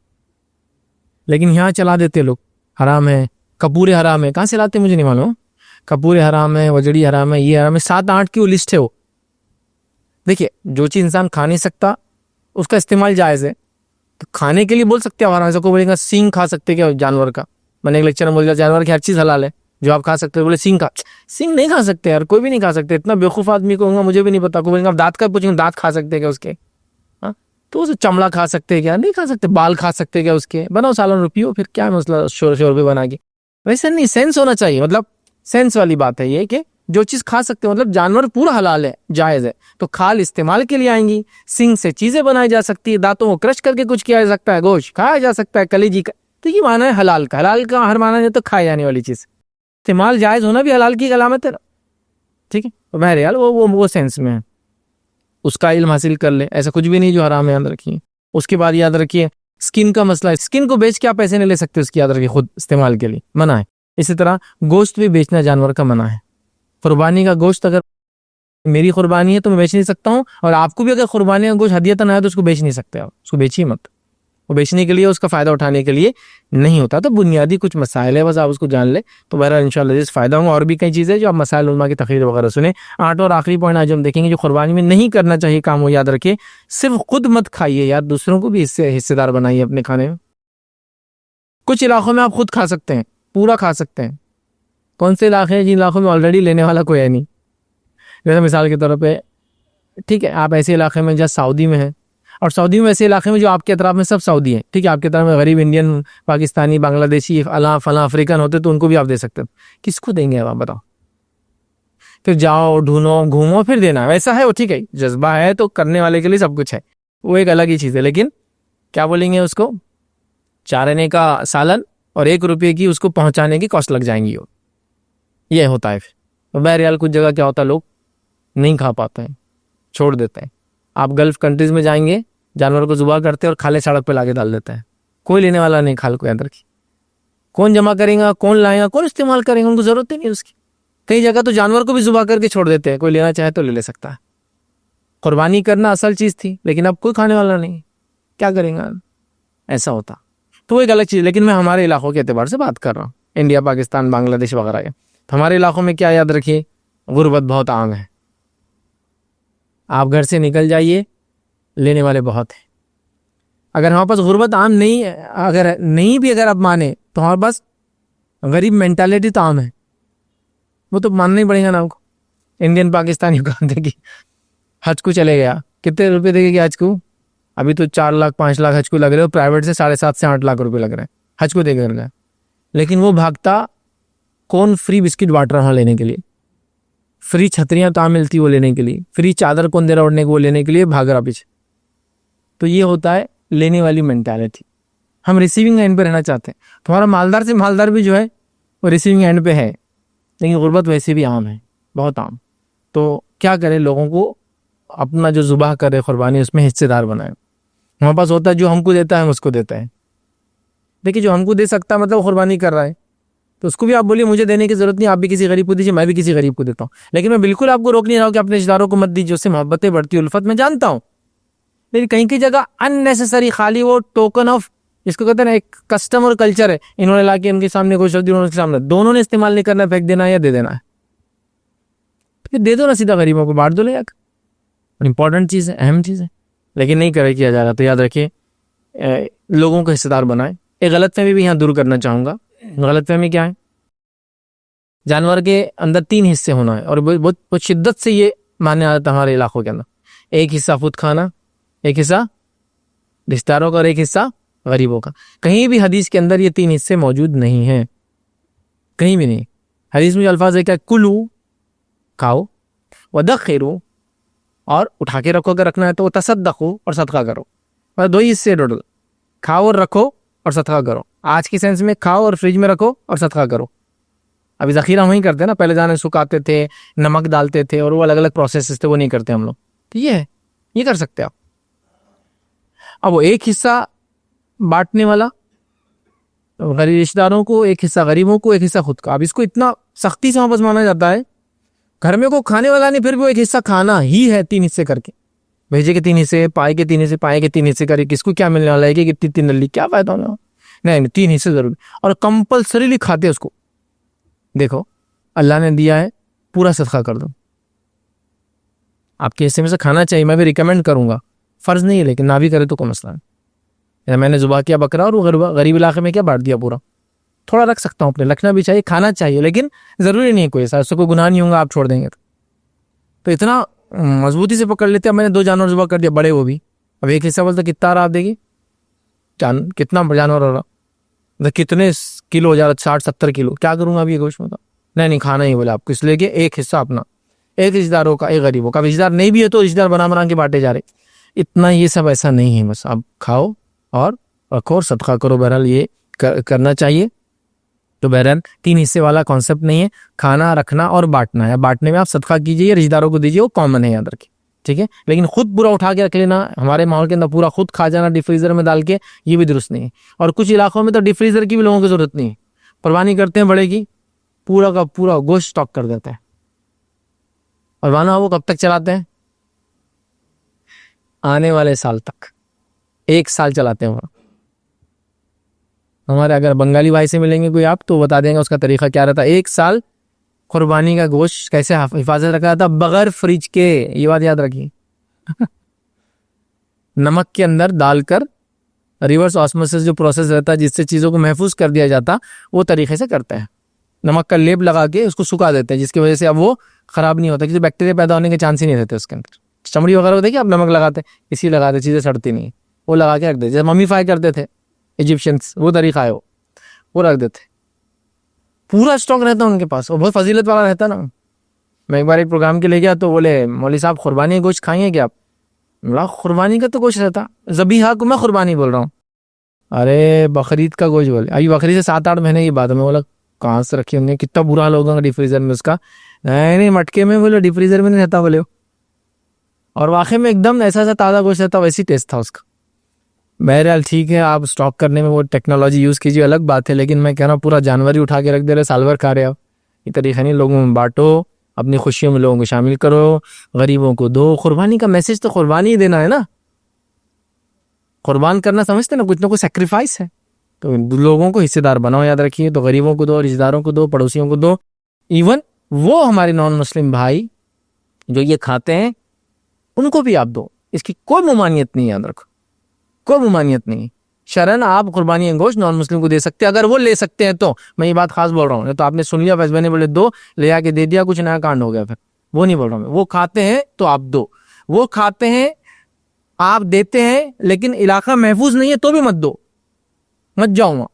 لیکن یہاں چلا دیتے لوگ. حرام ہے، کپور حرام ہے، کہاں سے لاتے مجھے نہیں معلوم. کپور حرام ہے، وجڑی حرام ہے، یہ حرام ہے، 7-8 کی وہ لسٹ ہے. وہ دیکھیے جو چیز انسان کھا نہیں سکتا اس کا استعمال جائز ہے. تو کھانے کے لیے بول سکتے ہیں حرام. کو بولے گا سینگ کھا سکتے کیا جانور کا؟ میں نے ایک لیکچر میں بول دیا جانور کی ہر چیز حلال ہے جو آپ کھا سکتے. بولے سینگ کھا، سینگ نہیں کھا سکتے یار، کوئی بھی نہیں کھا سکتے. اتنا بیوقوف آدمی کہوں گا مجھے بھی نہیں پتا. کو بولیں گا دانت کا پوچھیں گے دانت کھا سکتے کیا اس کے؟ تو اسے چمڑا کھا سکتے کیا؟ نہیں کھا سکتے. بال کھا سکتے کیا اس کے؟ بناؤ سالن روپیو، پھر کیا مسئلہ شور بھی بنا کے. ویسے نہیں، سینس ہونا چاہیے. مطلب سینس والی بات ہے یہ کہ جو چیز کھا سکتے مطلب جانور پورا حلال ہے، جائز ہے. تو کھال استعمال کے لیے آئیں گی. سینگ سے چیزیں بنائی جا سکتی ہے، دانتوں کو کرش کر کے کچھ کیا جا سکتا ہے، گوشت کھایا جا سکتا ہے، کلیجی کا. تو یہ معنی ہے حلال کا. حلال کا ہر معنی نہیں تو کھائی جانے والی چیز. استعمال جائز ہونا بھی حلال کی علامت ہے. ٹھیک ہے، بہرحال وہ سینس میں ہے. اس کا علم حاصل کر لے. ایسا کچھ بھی نہیں جو حرام ہے، یاد رکھیے. اس کے بعد یاد رکھیے سکن کا مسئلہ ہے. سکن کو بیچ کے آپ پیسے نہیں لے سکتے اس کی، یاد رکھیے، خود استعمال کے لیے منع ہے. اسی طرح گوشت بھی بیچنا جانور کا منع ہے. قربانی کا گوشت اگر میری قربانی ہے تو میں بیچ نہیں سکتا ہوں، اور آپ کو بھی اگر قربانی کا گوشت ہدیتاً آیا تو اس کو بیچ نہیں سکتے. آپ اس کو بیچیے مت. وہ بیچنے کے لیے، اس کا فائدہ اٹھانے کے لیے نہیں ہوتا. تو بنیادی کچھ مسائل ہے، بس آپ اس کو جان لیں تو بہرحال انشاءاللہ اس فائدہ ہوگا. اور بھی کئی چیزیں جو آپ مسائل علماء کی تقریر وغیرہ سنیں. 8 اور آخری پوائنٹ آج ہم دیکھیں گے جو قربانی میں نہیں کرنا چاہیے کام، وہ یاد رکھیے صرف خود مت کھائیے یار، دوسروں کو بھی اس سے حصے دار بنائیے اپنے کھانے میں. کچھ علاقوں میں آپ خود کھا سکتے ہیں، پورا کھا سکتے ہیں. کون سے علاقے ہیں جن علاقوں میں آلریڈی لینے والا کوئی ہے نہیں؟ جیسے مثال کے طور پہ ٹھیک ہے، آپ ایسے علاقے میں جیسے سعودی میں ہیں، اور سعودی میں ایسے علاقے میں جو آپ کے اطراف میں سب سعودی ہیں. ٹھیک ہے، آپ کے طرف میں غریب انڈین، پاکستانی، بنگلہ دیشی، فلاں افریقن ہوتے تو ان کو بھی آپ دے سکتے. کس کو دیں گے آپ بتاؤ؟ پھر جاؤ ڈھونڈو گھومو پھر دینا. ویسا ہے وہ، ٹھیک ہے، جذبہ ہے تو کرنے والے کے لیے سب کچھ ہے، وہ ایک الگ ہی چیز ہے. لیکن کیا بولیں گے اس کو، 4 آنے کا سالن اور 1 روپے کی اس کو پہنچانے کی کاسٹ لگ جائیں گی. یہ ہوتا ہے. پھر بہرحال کچھ جگہ کیا ہوتا ہے، لوگ نہیں کھا پاتے ہیں، چھوڑ دیتے ہیں. آپ گلف کنٹریز میں جائیں گے، جانور کو ذبح کرتے ہیں اور کھالے سڑک پہ لا کے ڈال دیتے ہیں. کوئی لینے والا نہیں کھال کو. اندر کی کون جمع کرے گا، کون لائے گا، کون استعمال کرے گا، ان کو ضرورت ہی نہیں اس کی. کئی جگہ تو جانور کو بھی ذبح کر کے چھوڑ دیتے ہیں، کوئی لینا چاہے تو لے سکتا ہے. قربانی کرنا اصل چیز تھی، لیکن اب کوئی کھانے والا نہیں، کیا کریں گا؟ ایسا ہوتا تو وہ ایک الگ چیز. لیکن میں ہمارے علاقوں کے اعتبار سے بات کر رہا ہوں، انڈیا، پاکستان، بنگلہ دیش وغیرہ کے. ہمارے علاقوں میں کیا یاد رکھیے، غربت بہت عام ہے. آپ گھر سے نکل جائیے، لینے والے بہت ہیں. اگر ہمارے پاس غربت عام نہیں ہے، اگر آپ مانے تو ہمارے پاس غریب مینٹالٹی تو عام ہے. وہ تو ماننا ہی پڑے گا نا آپ کو. انڈین پاکستانی کو دیکھیے، حج کو چلے گیا، کتنے روپے دے گے حج کو؟ ابھی تو 4 لاکھ 5 لاکھ حج کو لگ رہے ہو، پرائیویٹ سے 7.5 سے 8 لاکھ روپے لگ رہے ہیں حج کو دے کر گئے. لیکن وہ بھاگتا کون فری بسکٹ بانٹ رہا لینے کے لیے، فری چھتریاں تو ملتی وہ لینے کے لیے، فری چادر کون دے رہا اڑنے کو وہ لینے کے لیے بھاگ رہا پیچھے. تو یہ ہوتا ہے لینے والی مینٹالٹی. ہم ریسیونگ اینڈ پہ رہنا چاہتے ہیں. تمہارا مالدار سے مالدار بھی جو ہے وہ ریسیونگ اینڈ پہ ہے، لیکن غربت ویسے بھی عام ہے، بہت عام. تو کیا کرے، لوگوں کو اپنا جو ذبح کرے قربانی اس میں حصے دار بنائے. ہمارے پاس ہوتا ہے جو ہم کو دیتا ہے ہم اس کو دیتے ہیں. دیکھیے جو ہم کو دے سکتا ہے مطلب قربانی کر رہا ہے، تو اس کو بھی آپ بولیے مجھے دینے کی ضرورت نہیں، آپ بھی کسی غریب کو دیجیے، میں بھی کسی غریب کو دیتا ہوں. لیکن میں بالکل آپ کو روک نہیں رہا ہوں کہ اپنے رشتہ داروں کو مت دیجیے، اس سے محبتیں بڑھتی، الفت میں جانتا ہوں. لیکن کہیں کی جگہ اننیسیسری خالی وہ ٹوکن آف، جس کو کہتے ہیں نا ایک کسٹمر کلچر ہے، انہوں نے لا کے ان کے سامنے کوئی شخص انہوں کے سامنے، دونوں نے استعمال نہیں کرنا، پھینک دینا یا دے دینا ہے. پھر دے دو نا سیدھا غریبوں کو، بانٹ دو لے جا کر. امپورٹنٹ چیز ہے، اہم چیز ہے، لیکن نہیں کیا جا رہا. تو یاد رکھیے لوگوں کو حصہ دار بنائیں. ایک غلط فہمی بھی یہاں دور کرنا چاہوں گا. غلط فہمی کیا ہے؟ جانور کے اندر 3 حصے ہونا ہے، اور بہت شدت سے یہ ماننے آتا ہے ہمارے علاقوں کے اندر. ایک حصہ خود کھانا، ایک حصہ رشتہ داروں کا، اور ایک حصہ غریبوں کا. کہیں بھی حدیث کے اندر یہ 3 حصے موجود نہیں ہیں، کہیں بھی نہیں. حدیث میں جو الفاظ ہے کیا، کلو کھاؤ، ودخرو اور اٹھا کے رکھو، اگر رکھنا ہے تو تصدقو اور صدقہ کرو. بس 2 ہی حصے ٹوٹل. کھاؤ اور رکھو اور صدقہ کرو. آج کی سینس میں کھاؤ اور فریج میں رکھو اور صدقہ کرو. ابھی ذخیرہ وہیں کرتے ہیں نا, پہلے جانے سکھاتے تھے, نمک ڈالتے تھے, اور وہ الگ الگ پروسیسز تھے, وہ نہیں کرتے ہم لوگ. تو یہ کر سکتے آپ. اب وہ ایک حصہ بانٹنے والا غریب رشتہ داروں کو, ایک حصہ غریبوں کو, ایک حصہ خود کا. اب اس کو اتنا سختی سے واپس مانا جاتا ہے, گھر میں کوئی کھانے والا نہیں, پھر بھی وہ ایک حصہ کھانا ہی ہے, 3 حصے کر کے. بھیجے کے 3 حصے, پائے کے 3 حصے, پائے کے 3 حصے کر کے. کس کو کیا ملنے والا ہے کہ کتنی نلی, کیا فائدہ ہونا. نہیں, 3 حصے ضرور, اور کمپلسریلی کھاتے اس کو. دیکھو اللہ نے دیا ہے, پورا صدقہ کر دو. آپ کے حصے میں سے کھانا چاہیے, میں بھی ریکمینڈ کروں گا, فرض نہیں ہے, لیکن نہ بھی کرے تو کوئی مسئلہ نہیں. میں نے ذبح کیا بکرا اور وہ غریب علاقے میں کیا بانٹ دیا پورا. تھوڑا رکھ سکتا ہوں اپنے, رکھنا بھی چاہیے, کھانا چاہیے, لیکن ضروری نہیں ہے کوئی ایسا, اس سے کوئی گناہ نہیں ہوگا آپ چھوڑ دیں گے تو اتنا مضبوطی سے پکڑ لیتے. اب میں نے 2 جانور ذبح کر دیا, بڑے وہ بھی. اب ایک حصہ بولتا کتنا رہا, آپ دیکھیے کتنا جانور ہو رہا, کتنے کلو ہو جا رہا, 60-70 کلو. کیا کروں گا اب یہ گوشت میں؟ نہیں کھانا ہی بولے آپ کو, اس لیے کہ ایک حصہ اپنا, ایک رشتہ داروں کا, ایک غریبوں کا. رشتہ دار نہیں بھی ہے تو رشتہ دار بنا کے بانٹے جا رہے. اتنا یہ سب ایسا نہیں ہے, بس آپ کھاؤ اور رکھو اور صدقہ کرو. بہرحال یہ کرنا چاہیے. تو بہرحال 3 حصے والا کانسیپٹ نہیں ہے, کھانا, رکھنا اور بانٹنا ہے. بانٹنے میں آپ صدقہ کیجیے, رشتہ داروں کو دیجیے, وہ کامن ہے, یاد رکھیے, ٹھیک ہے. لیکن خود پورا اٹھا کے رکھ لینا, ہمارے ماحول کے اندر پورا خود کھا جانا ڈیپ فریزر میں ڈال کے, یہ بھی درست نہیں ہے. اور کچھ علاقوں میں تو ڈیپ فریزر کی بھی لوگوں کی ضرورت نہیں ہے, قربانی کرتے ہیں بڑے کی, پورا کا پورا گوشت اسٹاک کر دیتا ہے. اور وانا وہ کب تک چلاتے ہیں؟ آنے والے سال تک, 1 سال چلاتے ہیں. ہمارے اگر بنگالی بھائی سے ملیں گے کوئی آپ, تو بتا دیں گے اس کا طریقہ کیا رہتا ہے. 1 سال قربانی کا گوشت کیسے حفاظت رکھا تھا, بغیر فریج کے. یہ بات یاد رکھیے. نمک کے اندر ڈال کر, ریورس آسموسس جو پروسیس رہتا ہے جس سے چیزوں کو محفوظ کر دیا جاتا, وہ طریقے سے کرتے ہیں. نمک کا لیپ لگا کے اس کو سکھا دیتے ہیں, جس کی وجہ سے اب وہ خراب نہیں ہوتا, کیونکہ بیکٹیریا پیدا ہونے کے چانس ہی نہیں رہتے اس کے اندر. چمڑی وغیرہ ہوتی ہے کہ آپ نمک لگاتے, اسی لگاتے, چیزیں سڑتی نہیں, وہ لگا کے رکھ دیتے. جیسے ممی فائی کرتے تھے ایجپشنس, وہ طریقہ ہے, وہ رکھ دیتے, پورا اسٹاک رہتا ان کے پاس, وہ بہت فضیلت والا رہتا نا. میں ایک بار ایک پروگرام کے لے گیا تو بولے مولوی صاحب قربانی کا گوشت کھائیں گے کیا آپ؟ بولا قربانی کا تو گوشت رہتا, ذبیحہ کو میں قربانی بول رہا ہوں. ارے بقرعید کا گوشت بولے, ابھی بقرعید سے 7-8 مہینے کی بات ہے. میں بولا کہاں سے رکھے ہوں گے, کتنا برا حال ہوگا ڈیپ فریزر میں اس کا. نہیں مٹکے میں, بولے ڈیپ فریزر میں نہیں رہتا بولے. اور واقعی میں ایک دم ایسا تازہ گوشت رہتا, ویسی ٹیسٹ تھا اس کا. بہرحال ٹھیک ہے, آپ اسٹاک کرنے میں وہ ٹیکنالوجی یوز کیجیے, الگ بات ہے, لیکن میں کہہ رہا ہوں پورا جانور ہی اٹھا کے رکھ دے رہے, سال بھر کھا رہے آپ. یہ طریقہ نہیں, لوگوں میں بانٹو, اپنی خوشیوں میں لوگوں کو شامل کرو, غریبوں کو دو. قربانی کا میسج تو قربانی ہی دینا ہے نا, قربان کرنا سمجھتے نا, کچھ نہ کچھ سیکریفائس ہے. تو لوگوں کو حصے دار بناؤ, یاد رکھیے. تو غریبوں کو دو, رشتہ داروں کو دو, پڑوسیوں کو دو, ایون وہ ہمارے نان مسلم بھائی جو یہ کھاتے ہیں ان کو بھی آپ دو. اس کی کوئی ممانعت نہیں, یاد رکھو, کوئی ممانعت نہیں. شرعاً آپ قربانی گوشت نان مسلم کو دے سکتے ہیں, اگر وہ لے سکتے ہیں تو. میں یہ بات خاص بول رہا ہوں, تو آپ نے سن لیا بس, میں نے بولے دو, لے آ کے دے دیا, کچھ نیا کانڈ ہو گیا, پھر وہ نہیں بول رہا ہوں. وہ کھاتے ہیں تو آپ دو, وہ کھاتے ہیں آپ دیتے ہیں, لیکن علاقہ محفوظ نہیں ہے تو بھی مت دو, مت جاؤ وہاں.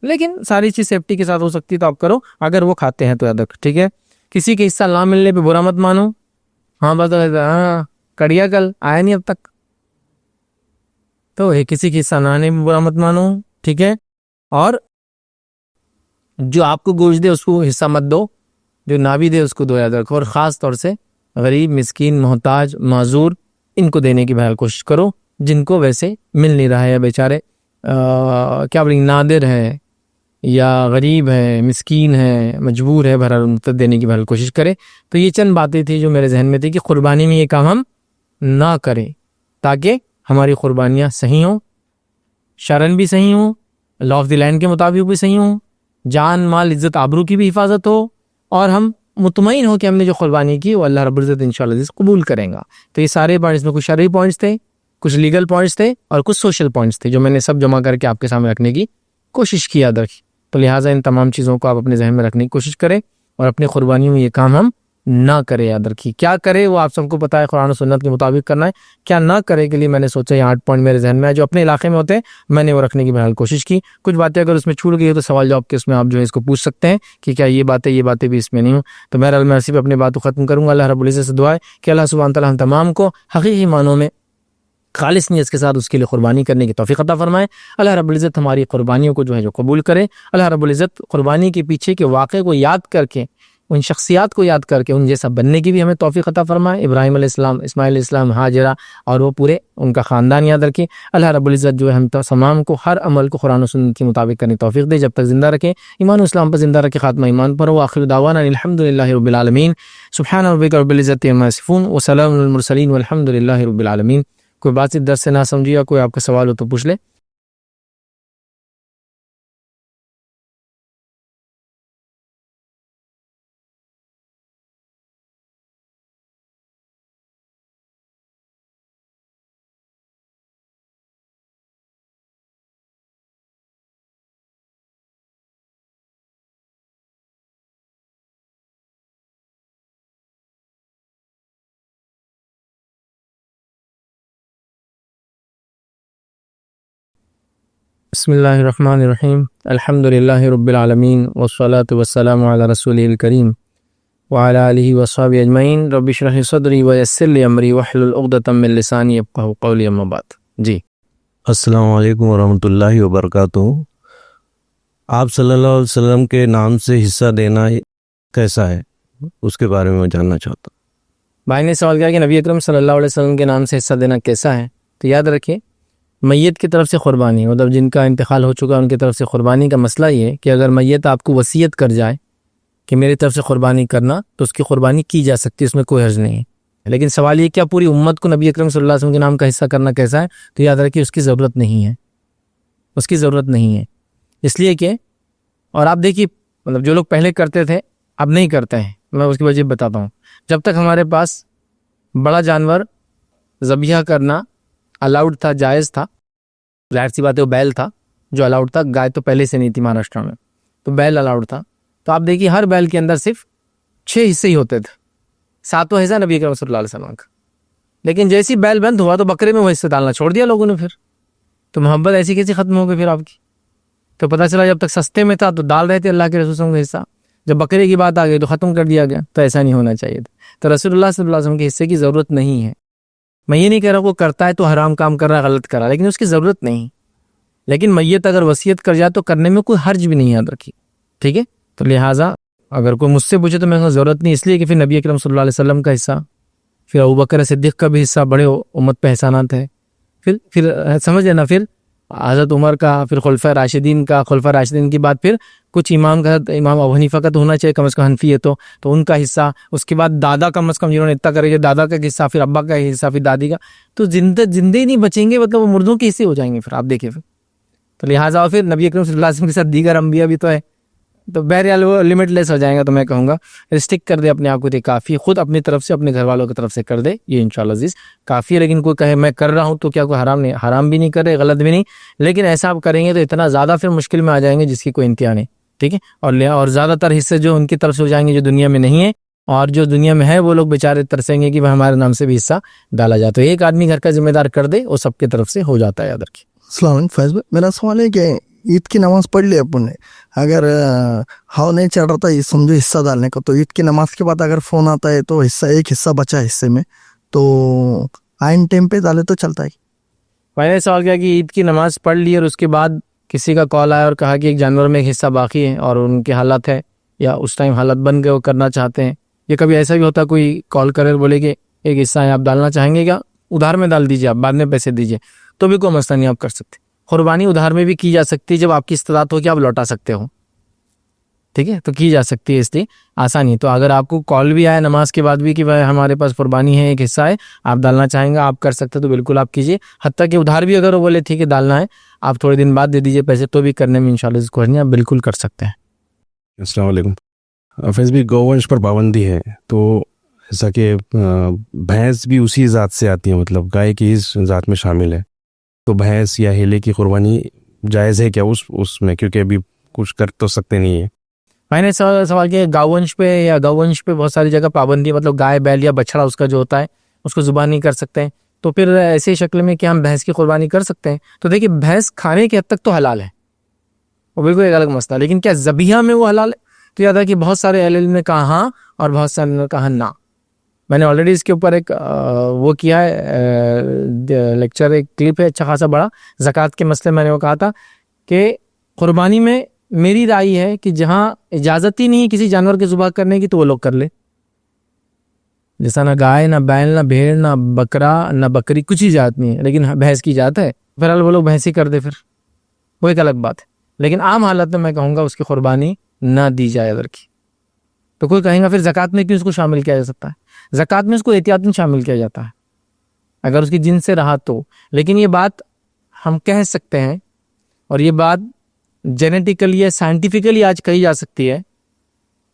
لیکن ساری چیز سیفٹی کے ساتھ ہو سکتی ہے تو آپ کرو, اگر وہ کھاتے ہیں تو یاد رکھو, ٹھیک ہے. کسی کے حصہ نہ ملنے پہ برا مت مانو. ہاں بس ہاں کڑیا کل آیا نہیں اب تک, تو کسی کے حصہ نہ آنے پہ برا مت مانو, ٹھیک ہے. اور جو آپ کو گوشت دے اس کو حصہ مت دو, جو نہ بھی دے اس کو دو, یاد رکھو. اور خاص طور سے غریب, مسکین, محتاج, معذور, ان کو دینے کی بہرحال کوشش کرو, جن کو ویسے مل نہیں رہا ہے, بیچارے کیا بولیں نادر ہے یا غریب ہے, مسکین ہے, مجبور ہے, بہرحال ان تک دینے کی بہرحال کوشش کرے. تو یہ چند باتیں تھیں جو میرے ذہن میں تھی کہ قربانی میں یہ کام ہم نہ کریں, تاکہ ہماری قربانیاں صحیح ہوں, شرعاً بھی صحیح ہوں, لا آف دی لینڈ کے مطابق بھی صحیح ہوں, جان مال عزت آبرو کی بھی حفاظت ہو, اور ہم مطمئن ہو کہ ہم نے جو قربانی کی وہ اللہ رب العزت انشاءاللہ قبول کریں گا. تو یہ سارے پوائنٹس میں کچھ شرعی پوائنٹس تھے, کچھ لیگل پوائنٹس تھے, اور کچھ سوشل پوائنٹس تھے, جو میں نے سب جمع کر کے آپ کے سامنے رکھنے کی کوشش کی, یاد رکھی. تو لہٰذا ان تمام چیزوں کو آپ اپنے ذہن میں رکھنے کی کوشش کریں, اور اپنی قربانیوں میں یہ کام ہم نہ کرے, یاد رکھیے. کیا کرے وہ آپ سب کو پتہ ہے, قرآن و سنت کے مطابق کرنا ہے. کیا نہ کرے کے لیے میں نے سوچا یہ 8 پوائنٹ میرے ذہن میں ہے جو اپنے علاقے میں ہوتے ہیں, میں نے وہ رکھنے کی بہرحال کوشش کی. کچھ باتیں اگر اس میں چھوٹ گئی ہو تو سوال جواب کے اس میں آپ جو ہے اس کو پوچھ سکتے ہیں کہ کیا یہ باتیں بھی اس میں نہیں ہوں. تو بہرحال میں اسی پہ اپنی بات کو ختم کروں گا. اللہ رب العزت سے دعا ہے کہ اللہ سبحانہ تعالیٰ ہم تمام کو حقیقی معنوں میں خالص نیت کے ساتھ اس کے لیے قربانی کرنے کی توفیق عطا فرمائے۔ اللہ رب العزت ہماری قربانیوں کو جو ہے جو قبول کرے۔ اللہ رب العزت قربانی کے پیچھے کے واقعے کو یاد کر کے، ان شخصیات کو یاد کر کے ان جیسا بننے کی بھی ہمیں توفیق عطا فرمائے۔ ابراہیم علیہ السلام، اسماعیل علیہ السلام، ہاجرہ اور وہ پورے ان کا خاندان یاد رکھے۔ اللہ رب العزت جو ہے ہم تمام کو ہر عمل کو قرآن و سنت کے مطابق کرنے توفیق دے، جب تک زندہ رکھے، ایمان و اسلام پر زندہ رکھے، خاتمہ ایمان پر ہو۔ آخر دعوانا الحمد للہ رب العالمین۔ سبحان ربک رب العزت عما یصفون وسلام علی المرسلین والحمد للہ رب العالمین۔ کوئی بات اس درس سے نہ سمجھی یا کوئی آپ کا سوال ہو تو پوچھ لے۔ بسم اللہ الرحمن الرحیم، الحمد للہ رب العالمین والصلاة والسلام علی رسولہ الکریم وعلی آلہ وصحبہ اجمعین۔ رب اشرح لی صدری ویسر لی امری واحلل عقدۃ من لسانی یفقہوا قولی، اما بعد۔ جی السلام علیکم ورحمۃ اللہ وبرکاتہ۔ آپ صلی اللہ علیہ وسلم کے نام سے حصہ دینا کیسا ہے، اس کے بارے میں جاننا چاہتا ہوں۔ بھائی نے سوال کیا کہ نبی اکرم صلی اللہ علیہ وسلم کے نام سے حصہ دینا کیسا ہے؟ تو یاد رکھیں، میت کی طرف سے قربانی، مطلب جن کا انتقال ہو چکا ان کی طرف سے قربانی کا مسئلہ یہ ہے کہ اگر میت آپ کو وصیت کر جائے کہ میری طرف سے قربانی کرنا، تو اس کی قربانی کی جا سکتی ہے، اس میں کوئی حرج نہیں ہے۔ لیکن سوال یہ کیا پوری امت کو نبی اکرم صلی اللہ علیہ وسلم کے نام کا حصہ کرنا کیسا ہے؟ تو یاد رکھیے اس کی ضرورت نہیں ہے، اس کی ضرورت نہیں ہے، اس لیے کہ اور آپ دیکھیے مطلب جو لوگ پہلے کرتے تھے اب نہیں کرتے ہیں۔ میں اس کی وجہ بتاتا ہوں۔ جب تک ہمارے پاس بڑا جانور ذبیحہ کرنا الاؤڈ تھا، جائز تھا، ظاہر سی بات ہے وہ بیل تھا جو الاؤڈ تھا، گائے تو پہلے سے نہیں تھی مہاراشٹر میں، تو بیل الاؤڈ تھا۔ تو آپ دیکھیے ہر بیل کے اندر صرف 6 حصے ہی ہوتے تھے، 7واں حصہ نبی اکرم صلی اللہ علیہ وسلم کا۔ لیکن جیسی بیل بند ہوا تو بکرے میں وہ حصہ ڈالنا چھوڑ دیا لوگوں نے، پھر تو محبت ایسی کیسی ختم ہو گئی پھر آپ کی؟ تو پتہ چلا جب تک سستے میں تھا تو ڈال رہے تھے اللہ کے رسول صلی اللہ علیہ وسلم کا حصہ، جب بکرے کی بات آ گئی تو ختم کر دیا گیا۔ تو ایسا نہیں ہونا چاہیے تھا۔ تو رسول اللہ صلی اللہ علیہ وسلم کے حصے کی ضرورت نہیں ہے۔ میں یہ نہیں کہہ رہا وہ کرتا ہے تو حرام کام کر رہا ہے، غلط کر رہا ہے، لیکن اس کی ضرورت نہیں۔ لیکن میت اگر وصیت کر جائے تو کرنے میں کوئی حرج بھی نہیں، یاد رکھی، ٹھیک ہے؟ تو لہٰذا اگر کوئی مجھ سے پوچھے تو میں کہوں ضرورت نہیں، اس لیے کہ پھر نبی اکرم صلی اللہ علیہ وسلم کا حصہ، پھر ابوبکر صدیق کا بھی حصہ، بڑے امت پہ احسانات ہے، پھر سمجھ لینا، پھر حضرت عمر کا، پھر خلفۂ راشدین کا، خلفۂ راشدین کی بعد پھر کچھ امام کا، امام ابو حنیفہ کا تو ہونا چاہیے کم از کم، حنفی ہے تو ان کا حصہ، اس کے بعد دادا کم از کم جنہوں نے اتنا کرے، دادا کا حصہ، پھر ابا کا حصہ، پھر دادی کا، تو زندے ہی نہیں بچیں گے، مطلب وہ مردوں کے حصے ہو جائیں گے پھر، آپ دیکھیں پھر۔ تو لہٰذا پھر نبی اکرم صلی اللہ علیہ وسلم کے ساتھ دیگر انبیاء بھی تو ہے، تو بہرحال وہ لمٹ لیس ہو جائیں گا۔ تو میں کہوں گا ریسٹرکٹ کر دے اپنے آپ کو، کافی خود اپنی طرف سے، اپنے گھر والوں کی طرف سے کر دے، یہ انشاءاللہ عزیز کافی ہے۔ لیکن کوئی کہے میں کر رہا ہوں تو کیا کوئی حرام نہیں، حرام بھی نہیں کر رہے، غلط بھی نہیں، لیکن ایسا آپ کریں گے تو اتنا زیادہ پھر مشکل میں آ جائیں گے جس کی کوئی انتہا نہیں، ٹھیک ہے؟ اور زیادہ تر حصے جو ان کی طرف سے ہو جائیں گے جو دنیا میں نہیں ہے، اور جو دنیا میں ہے وہ لوگ بیچارے ترسیں گے کہ ہمارے نام سے بھی حصہ ڈالا جائے۔ تو ایک آدمی گھر کا ذمہ دار کر دے، وہ سب کی طرف سے ہو جاتا ہے، یاد رکھیے۔ السلام علیکم فیض بھائی، میرا سوال ہے کہ عید کی نماز پڑھ لی اپن نے، اگر ہوا نہیں چڑھ رہا تھا یہ سمجھو حصہ ڈالنے کا، تو عید کی نماز کے بعد اگر فون آتا ہے تو ایک حصہ بچا حصے میں، تو آئین ٹائم پہ ڈالے تو چلتا ہے؟ میں نے سوال کیا کہ عید کی نماز پڑھ لی اور اس کے بعد کسی کا کال آیا اور کہا کہ ایک جانور میں ایک حصہ باقی ہے اور ان کے حالت ہے یا اس ٹائم حالت بن گئے وہ کرنا چاہتے ہیں، یا کبھی ایسا بھی ہوتا کوئی کال کرے اور بولے کہ ایک حصہ ہے آپ ڈالنا چاہیں گے کیا؟ ادھار میں ڈال دیجیے، آپ بعد میں پیسے دیجیے، تو بھی کوئی مسئلہ نہیں، آپ کر سکتے۔ قربانی ادھار میں بھی کی جا سکتی ہے، جب آپ کی استطاعت ہو کہ آپ لوٹا سکتے ہو، ٹھیک ہے؟ تو کی جا سکتی ہے، اس لیے آسانی۔ تو اگر آپ کو کال بھی آیا نماز کے بعد بھی کہ بھائی ہمارے پاس قربانی ہے، ایک حصہ ہے، آپ ڈالنا چاہیں گے، آپ کر سکتے تو بالکل آپ کیجیے۔ حتیٰ کہ ادھار بھی اگر وہ بولے ٹھیک ہے ڈالنا ہے، آپ تھوڑے دن بعد دے دیجیے پیسے، تو بھی کرنے میں انشاءاللہ اس کو نہیں، آپ بالکل کر سکتے ہیں۔ السلام علیکم فیض بھی، گوونش پر پابندی ہے تو ایسا کہ بھینس بھی اسی ذات سے آتی ہے، مطلب گائے کی اس ذات میں شامل ہے، تو بھینس یا ہیلے کی قربانی جائز ہے کیا اس میں؟ کیونکہ ابھی کچھ کر تو سکتے نہیں ہے۔ میں نے سوال کیا گاونش پہ بہت ساری جگہ پابندی، مطلب گائے بیل یا بچڑا اس کا جو ہوتا ہے اس کو ذبح نہیں کر سکتے ہیں، تو پھر ایسی شکل میں کیا ہم بھینس کی قربانی کر سکتے ہیں؟ تو دیکھیے بھینس کھانے کے حد تک تو حلال ہے، وہ بالکل ایک الگ مسئلہ، لیکن کیا ذبیحہ میں وہ حلال ہے؟ تو یاد ہے کہ بہت سارے اہل علم نے کہا ہاں اور بہت سارے نے کہا نہ۔ میں نے آلریڈی اس کے اوپر ایک وہ کیا ہے لیکچر، ایک کلپ ہے اچھا خاصا بڑا، زکوٰۃ کے مسئلے میں نے وہ کہا تھا کہ قربانی میں میری رائے ہے کہ جہاں اجازت ہی نہیں ہے کسی جانور کے ذبح کرنے کی تو وہ لوگ کر لے، جیسا نہ گائے نہ بیل نہ بھیڑ نہ بکرا نہ بکری، کچھ ہی ذات نہیں ہے، لیکن بھینس کی ذات ہے، فی الحال وہ لوگ بھینس ہی کر دے، پھر وہ ایک الگ بات ہے، لیکن عام حالت میں کہوں گا اس کی قربانی نہ دی جائے ادھر کی۔ تو کوئی کہیں گا پھر زکوٰۃ میں کیوں اس کو شامل کیا جا سکتا ہے؟ زکوٰۃ میں اس کو احتیاطاً شامل کیا جاتا ہے اگر اس کی جنس سے رہا تو، لیکن یہ بات ہم کہہ سکتے ہیں اور یہ بات جینیٹیکلی یا سائنٹیفکلی آج کہی جا سکتی ہے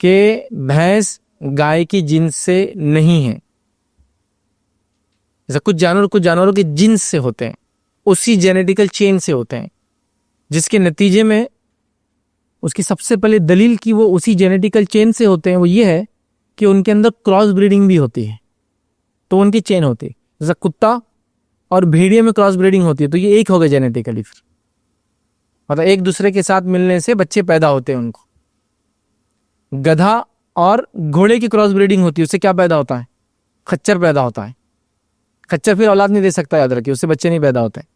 کہ بھینس گائے کی جنس سے نہیں ہے، جیسا کچھ جانوروں کے جنس سے ہوتے ہیں، اسی جینیٹیکل چین سے ہوتے ہیں، جس کے نتیجے میں اس کی سب سے پہلے دلیل کی وہ اسی جینیٹیکل چین سے ہوتے ہیں، وہ یہ ہے کہ ان کے اندر کراس بریڈنگ بھی ہوتی ہے، تو ان کی چین ہوتی ہے، جیسا کتا اور بھیڑیے میں کراس بریڈنگ ہوتی ہے، تو یہ ایک ہو گئے جینیٹیکلی، پھر مطلب ایک دوسرے کے ساتھ ملنے سے بچے پیدا ہوتے ہیں ان کو۔ گدھا اور گھوڑے کی کراس بریڈنگ ہوتی ہے، اس سے کیا پیدا ہوتا ہے؟ خچر پیدا ہوتا ہے، خچر پھر اولاد نہیں دے سکتا، یاد رکھیے، اس سے بچے نہیں پیدا ہوتے ہیں،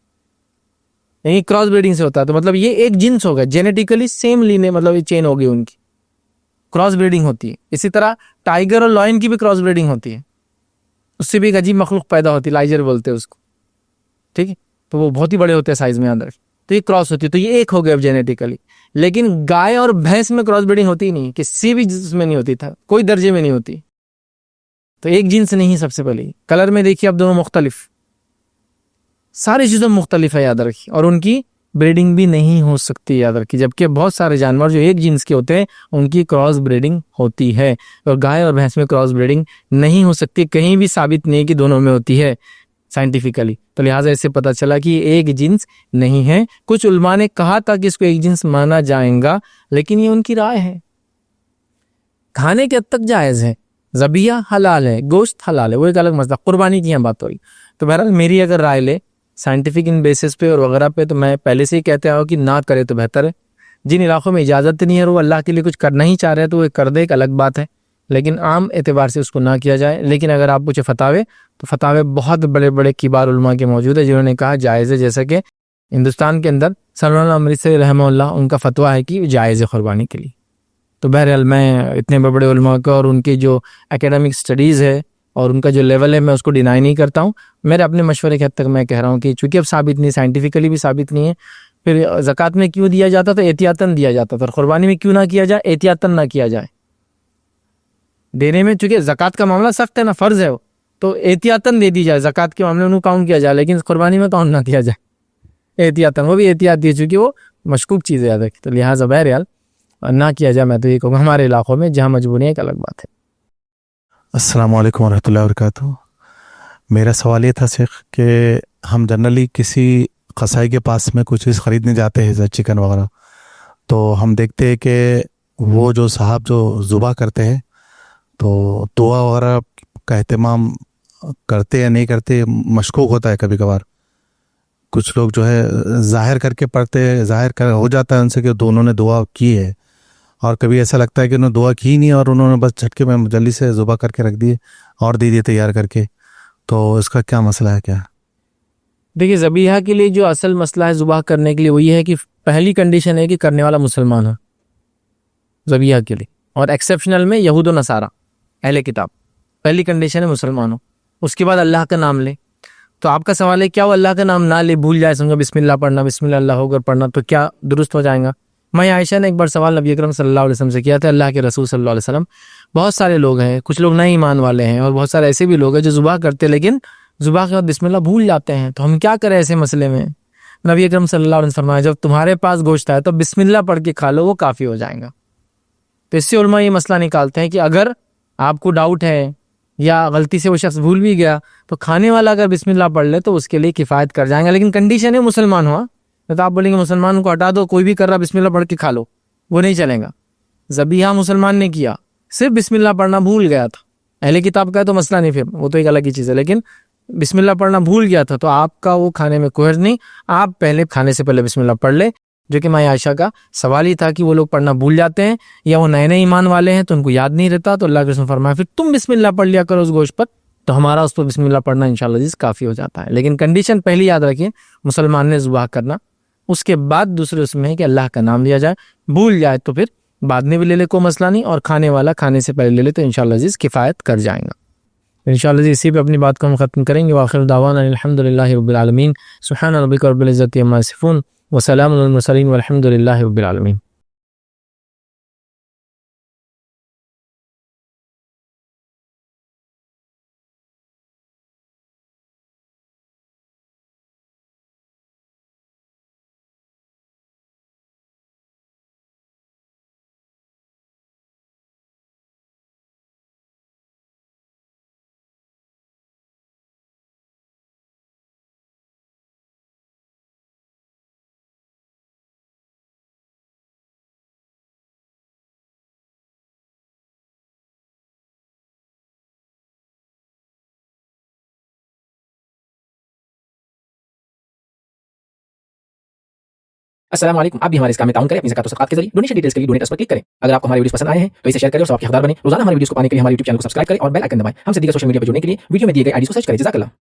یعنی کراس بریڈنگ سے ہوتا ہے، تو مطلب یہ ایک جنس ہوگا، جینیٹیکلی سیم لینے، مطلب یہ چین ہوگی، ان کی کراس بریڈنگ ہوتی ہے۔ اسی طرح ٹائیگر اور لائن کی بھی کراس بریڈنگ ہوتی ہے، اس سے بھی ایک عجیب مخلوق پیدا ہوتی ہے، لائجر بولتے ہیں اس کو، ٹھیک ہے، تو وہ بہت ہی بڑے ہوتے ہیں سائز میں، اندر تو یہ کراس ہوتی ہے، تو یہ ایک ہو گیا اب جینیٹیکلی۔ لیکن گائے اور بھینس میں کراس بریڈنگ ہوتی ہی نہیں، کسی بھی جنس میں نہیں ہوتی تھا، کوئی درجے میں نہیں ہوتی، تو ایک جنس نہیں۔ سب سے پہلے کلر میں دیکھیے اب دونوں مختلف، ساری چیزیں مختلف ہے، یاد رکھیے، اور ان کی بریڈنگ بھی نہیں ہو سکتی، یاد رکھیے، جبکہ بہت سارے جانور جو ایک جنس کے ہوتے ہیں ان کی کراس بریڈنگ ہوتی ہے، اور گائے اور بھینس میں کراس بریڈنگ نہیں ہو سکتی، کہیں بھی ثابت نہیں کہ دونوں میں ہوتی ہے سائنٹیفکلی، تو لہٰذا اس سے پتہ چلا کہ یہ ایک جنس نہیں ہے۔ کچھ علماء نے کہا تھا کہ اس کو ایک جنس مانا جائے گا، لیکن یہ ان کی رائے ہے، کھانے کے حد تک جائز ہے، ذبیحہ حلال ہے، گوشت حلال ہے، وہ ایک الگ مسئلہ، قربانی کی یہاں بات ہو رہی۔ تو بہرحال میری اگر رائے لے سائنٹیفک ان بیسس پہ اور وغیرہ پہ، تو میں پہلے سے ہی کہتے آؤں کہ نہ کرے تو بہتر ہے۔ جن علاقوں میں اجازت نہیں ہے اور وہ اللہ کے لیے کچھ کرنا ہی چاہ رہے ہیں تو وہ کر دے، ایک الگ بات ہے، لیکن عام اعتبار سے اس کو نہ کیا جائے۔ لیکن اگر آپ پوچھے فتاوے، تو فتاوے بہت بڑے بڑے کبار علماء کے موجود ہیں جنہوں نے کہا جائز ہے، جیسا کہ ہندوستان کے اندر سلمان امرتسری رحمہ اللہ، ان کا فتویٰ ہے کہ جائز ہے قربانی کے لیے۔ تو بہرحال میں اتنے بڑے علماء کا اور ان کی جو اکیڈمک سٹڈیز ہے اور ان کا جو لیول ہے، میں اس کو ڈینائی نہیں کرتا ہوں، میرے اپنے مشورے کے حد تک میں کہہ رہا ہوں کہ چونکہ اب ثابت نہیں، سائنٹیفکلی بھی ثابت نہیں ہے، پھر زکوٰۃ میں کیوں دیا جاتا تھا؟ احتیاطاً دیا جاتا تھا، اور قربانی میں کیوں نہ کیا جائے؟ احتیاطاً نہ کیا جائے دینے میں، چونکہ زکوٰۃ کا معاملہ سخت ہے نا، فرض ہے وہ، تو احتیاطاً دے دی جائے، زکوٰۃ کے معاملے میں کاؤنٹ کیا جائے، لیکن قربانی میں کاؤنٹ نہ کیا جائے، احتیاطاً، وہ بھی احتیاط دی، چونکہ وہ مشکوک چیز ہے، تو لہٰذا بہرحال نہ کیا جائے۔ میں تو یہ کہوں گا ہمارے علاقوں میں جہاں مجبوری ہے، ایک الگ بات ہے۔ السلام علیکم ورحمۃ اللہ وبرکاتہ۔ میرا سوال یہ تھا شیخ کہ ہم جنرلی کسی قصائی کے پاس میں کچھ چیز خریدنے جاتے ہیں، جیسے چکن وغیرہ، تو ہم دیکھتے ہیں کہ وہ جو صاحب جو ذبح کرتے ہیں تو دعا وغیرہ کا اہتمام کرتے یا نہیں کرتے، مشکوک ہوتا ہے کبھی کبھار۔ کچھ لوگ جو ہے ظاہر کر کے پڑھتے، ہو جاتا ہے ان سے کہ دونوں نے دعا کی ہے، اور کبھی ایسا لگتا ہے کہ انہوں نے دعا کی نہیں اور انہوں نے بس جھٹکے میں جلدی سے ذبح کر کے رکھ دیے اور دے دیے تیار کر کے، تو اس کا کیا مسئلہ ہے؟ کیا دیکھیے، ذبیحہ کے لیے جو اصل مسئلہ ہے ذبح کرنے کے لیے، وہ یہ ہے کہ پہلی کنڈیشن ہے کہ کرنے والا مسلمان ہو ذبیحہ کے لیے، اور ایکسیپشنل میں یہود و نصارہ اہل کتاب، پہلی کنڈیشن ہے مسلمان ہو۔ اس کے بعد اللہ کا نام لے۔ تو آپ کا سوال ہے کیا وہ اللہ کا نام نہ لے، بھول جائے، سمجھو بسم اللہ پڑھنا، بسم اللہ ہو کر پڑھنا، تو کیا درست ہو جائے گا؟ میں عائشہ نے ایک بار سوال نبی اکرم صلی اللہ علیہ وسلم سے کیا تھا، اللہ کے رسول صلی اللہ علیہ وسلم، بہت سارے لوگ ہیں، کچھ لوگ نئے ایمان والے ہیں اور بہت سارے ایسے بھی لوگ ہیں جو ذبح کرتے لیکن ذبح کے بعد بسم اللہ بھول جاتے ہیں، تو ہم کیا کریں ایسے مسئلے میں؟ نبی اکرم صلی اللہ علیہ وسلم فرمایا جب تمہارے پاس گوشت ہے تو بسم اللہ پڑھ کے کھا لو، وہ کافی ہو جائے گا۔ تو اس سے علماء یہ مسئلہ نکالتے ہیں کہ اگر آپ کو ڈاؤٹ ہے یا غلطی سے وہ شخص بھول بھی گیا تو کھانے والا اگر بسم اللہ پڑھ لے تو اس کے لیے کفایت کر جائیں گا، لیکن کنڈیشن ہے مسلمان ہوا۔ تو آپ بولیں گے مسلمان کو ہٹا دو، کوئی بھی کر رہا بسم اللہ پڑھ کے کھا لو، وہ نہیں چلے گا۔ ذبیحہ مسلمان نے کیا، صرف بسم اللہ پڑھنا بھول گیا تھا، اہل کتاب کا ہے تو مسئلہ نہیں، پھر وہ تو ایک الگ ہی چیز ہے، لیکن بسم اللہ پڑھنا بھول گیا تھا تو آپ کا وہ کھانے میں کوئی حرج نہیں، آپ پہلے کھانے سے پہلے بسم اللہ پڑھ لے، جو کہ ماں عائشہ کا سوال ہی تھا کہ وہ لوگ پڑھنا بھول جاتے ہیں یا وہ نئے نئے ایمان والے ہیں تو ان کو یاد نہیں رہتا. تو اللہ کے رسول فرمایا پھر تم بسم اللہ پڑھ لیا کرو اس گوشت پر, تو ہمارا اس پر بسم اللہ پڑھنا انشاءاللہ عزیز کافی ہو جاتا ہے. لیکن کنڈیشن پہلی یاد رکھیے, مسلمان نے ذبح کرنا, اس کے بعد دوسرے اس میں ہے کہ اللہ کا نام لیا جائے. بھول جائے تو پھر بعد میں بھی لے لے, کوئی مسئلہ نہیں, اور کھانے والا کھانے سے پہلے لے لے تو انشاءاللہ عزیز کفایت کر جائیں گا. انشاءاللہ عزیز اسی پہ اپنی بات کو ہم ختم کریں گے. وآخر دعوانا الحمدللہ رب العالمین. سبحان ربک رب العزت عما یصفون وسلام علی المرسلین والحمدللہ رب العالمین. السلام علیکم. آپ بھی ہمارے اس کام میں تعاون کریں اپنی زکات و صدقات کے ذریعے. ڈونیشن ڈیٹیلز کے لیے ڈونیٹ اس پر کلک کریں. اگر آپ کو ہمارے ویڈیوز پسند آئے ہیں تو اسے شیئر کریں اور سب کے حقدار بنیں. روزانہ ہمارے ویڈیوز کو پانے کے لیے ہمارے یوٹیوب چینل کو سبسکرائب کریں اور بیل آئکن دبائیں. ہم سے دیگر سوشل میڈیا پر جڑنے کے لیے ویڈیو میں دیے گئے آئی ڈی کو سرچ کریں. جزاک اللہ.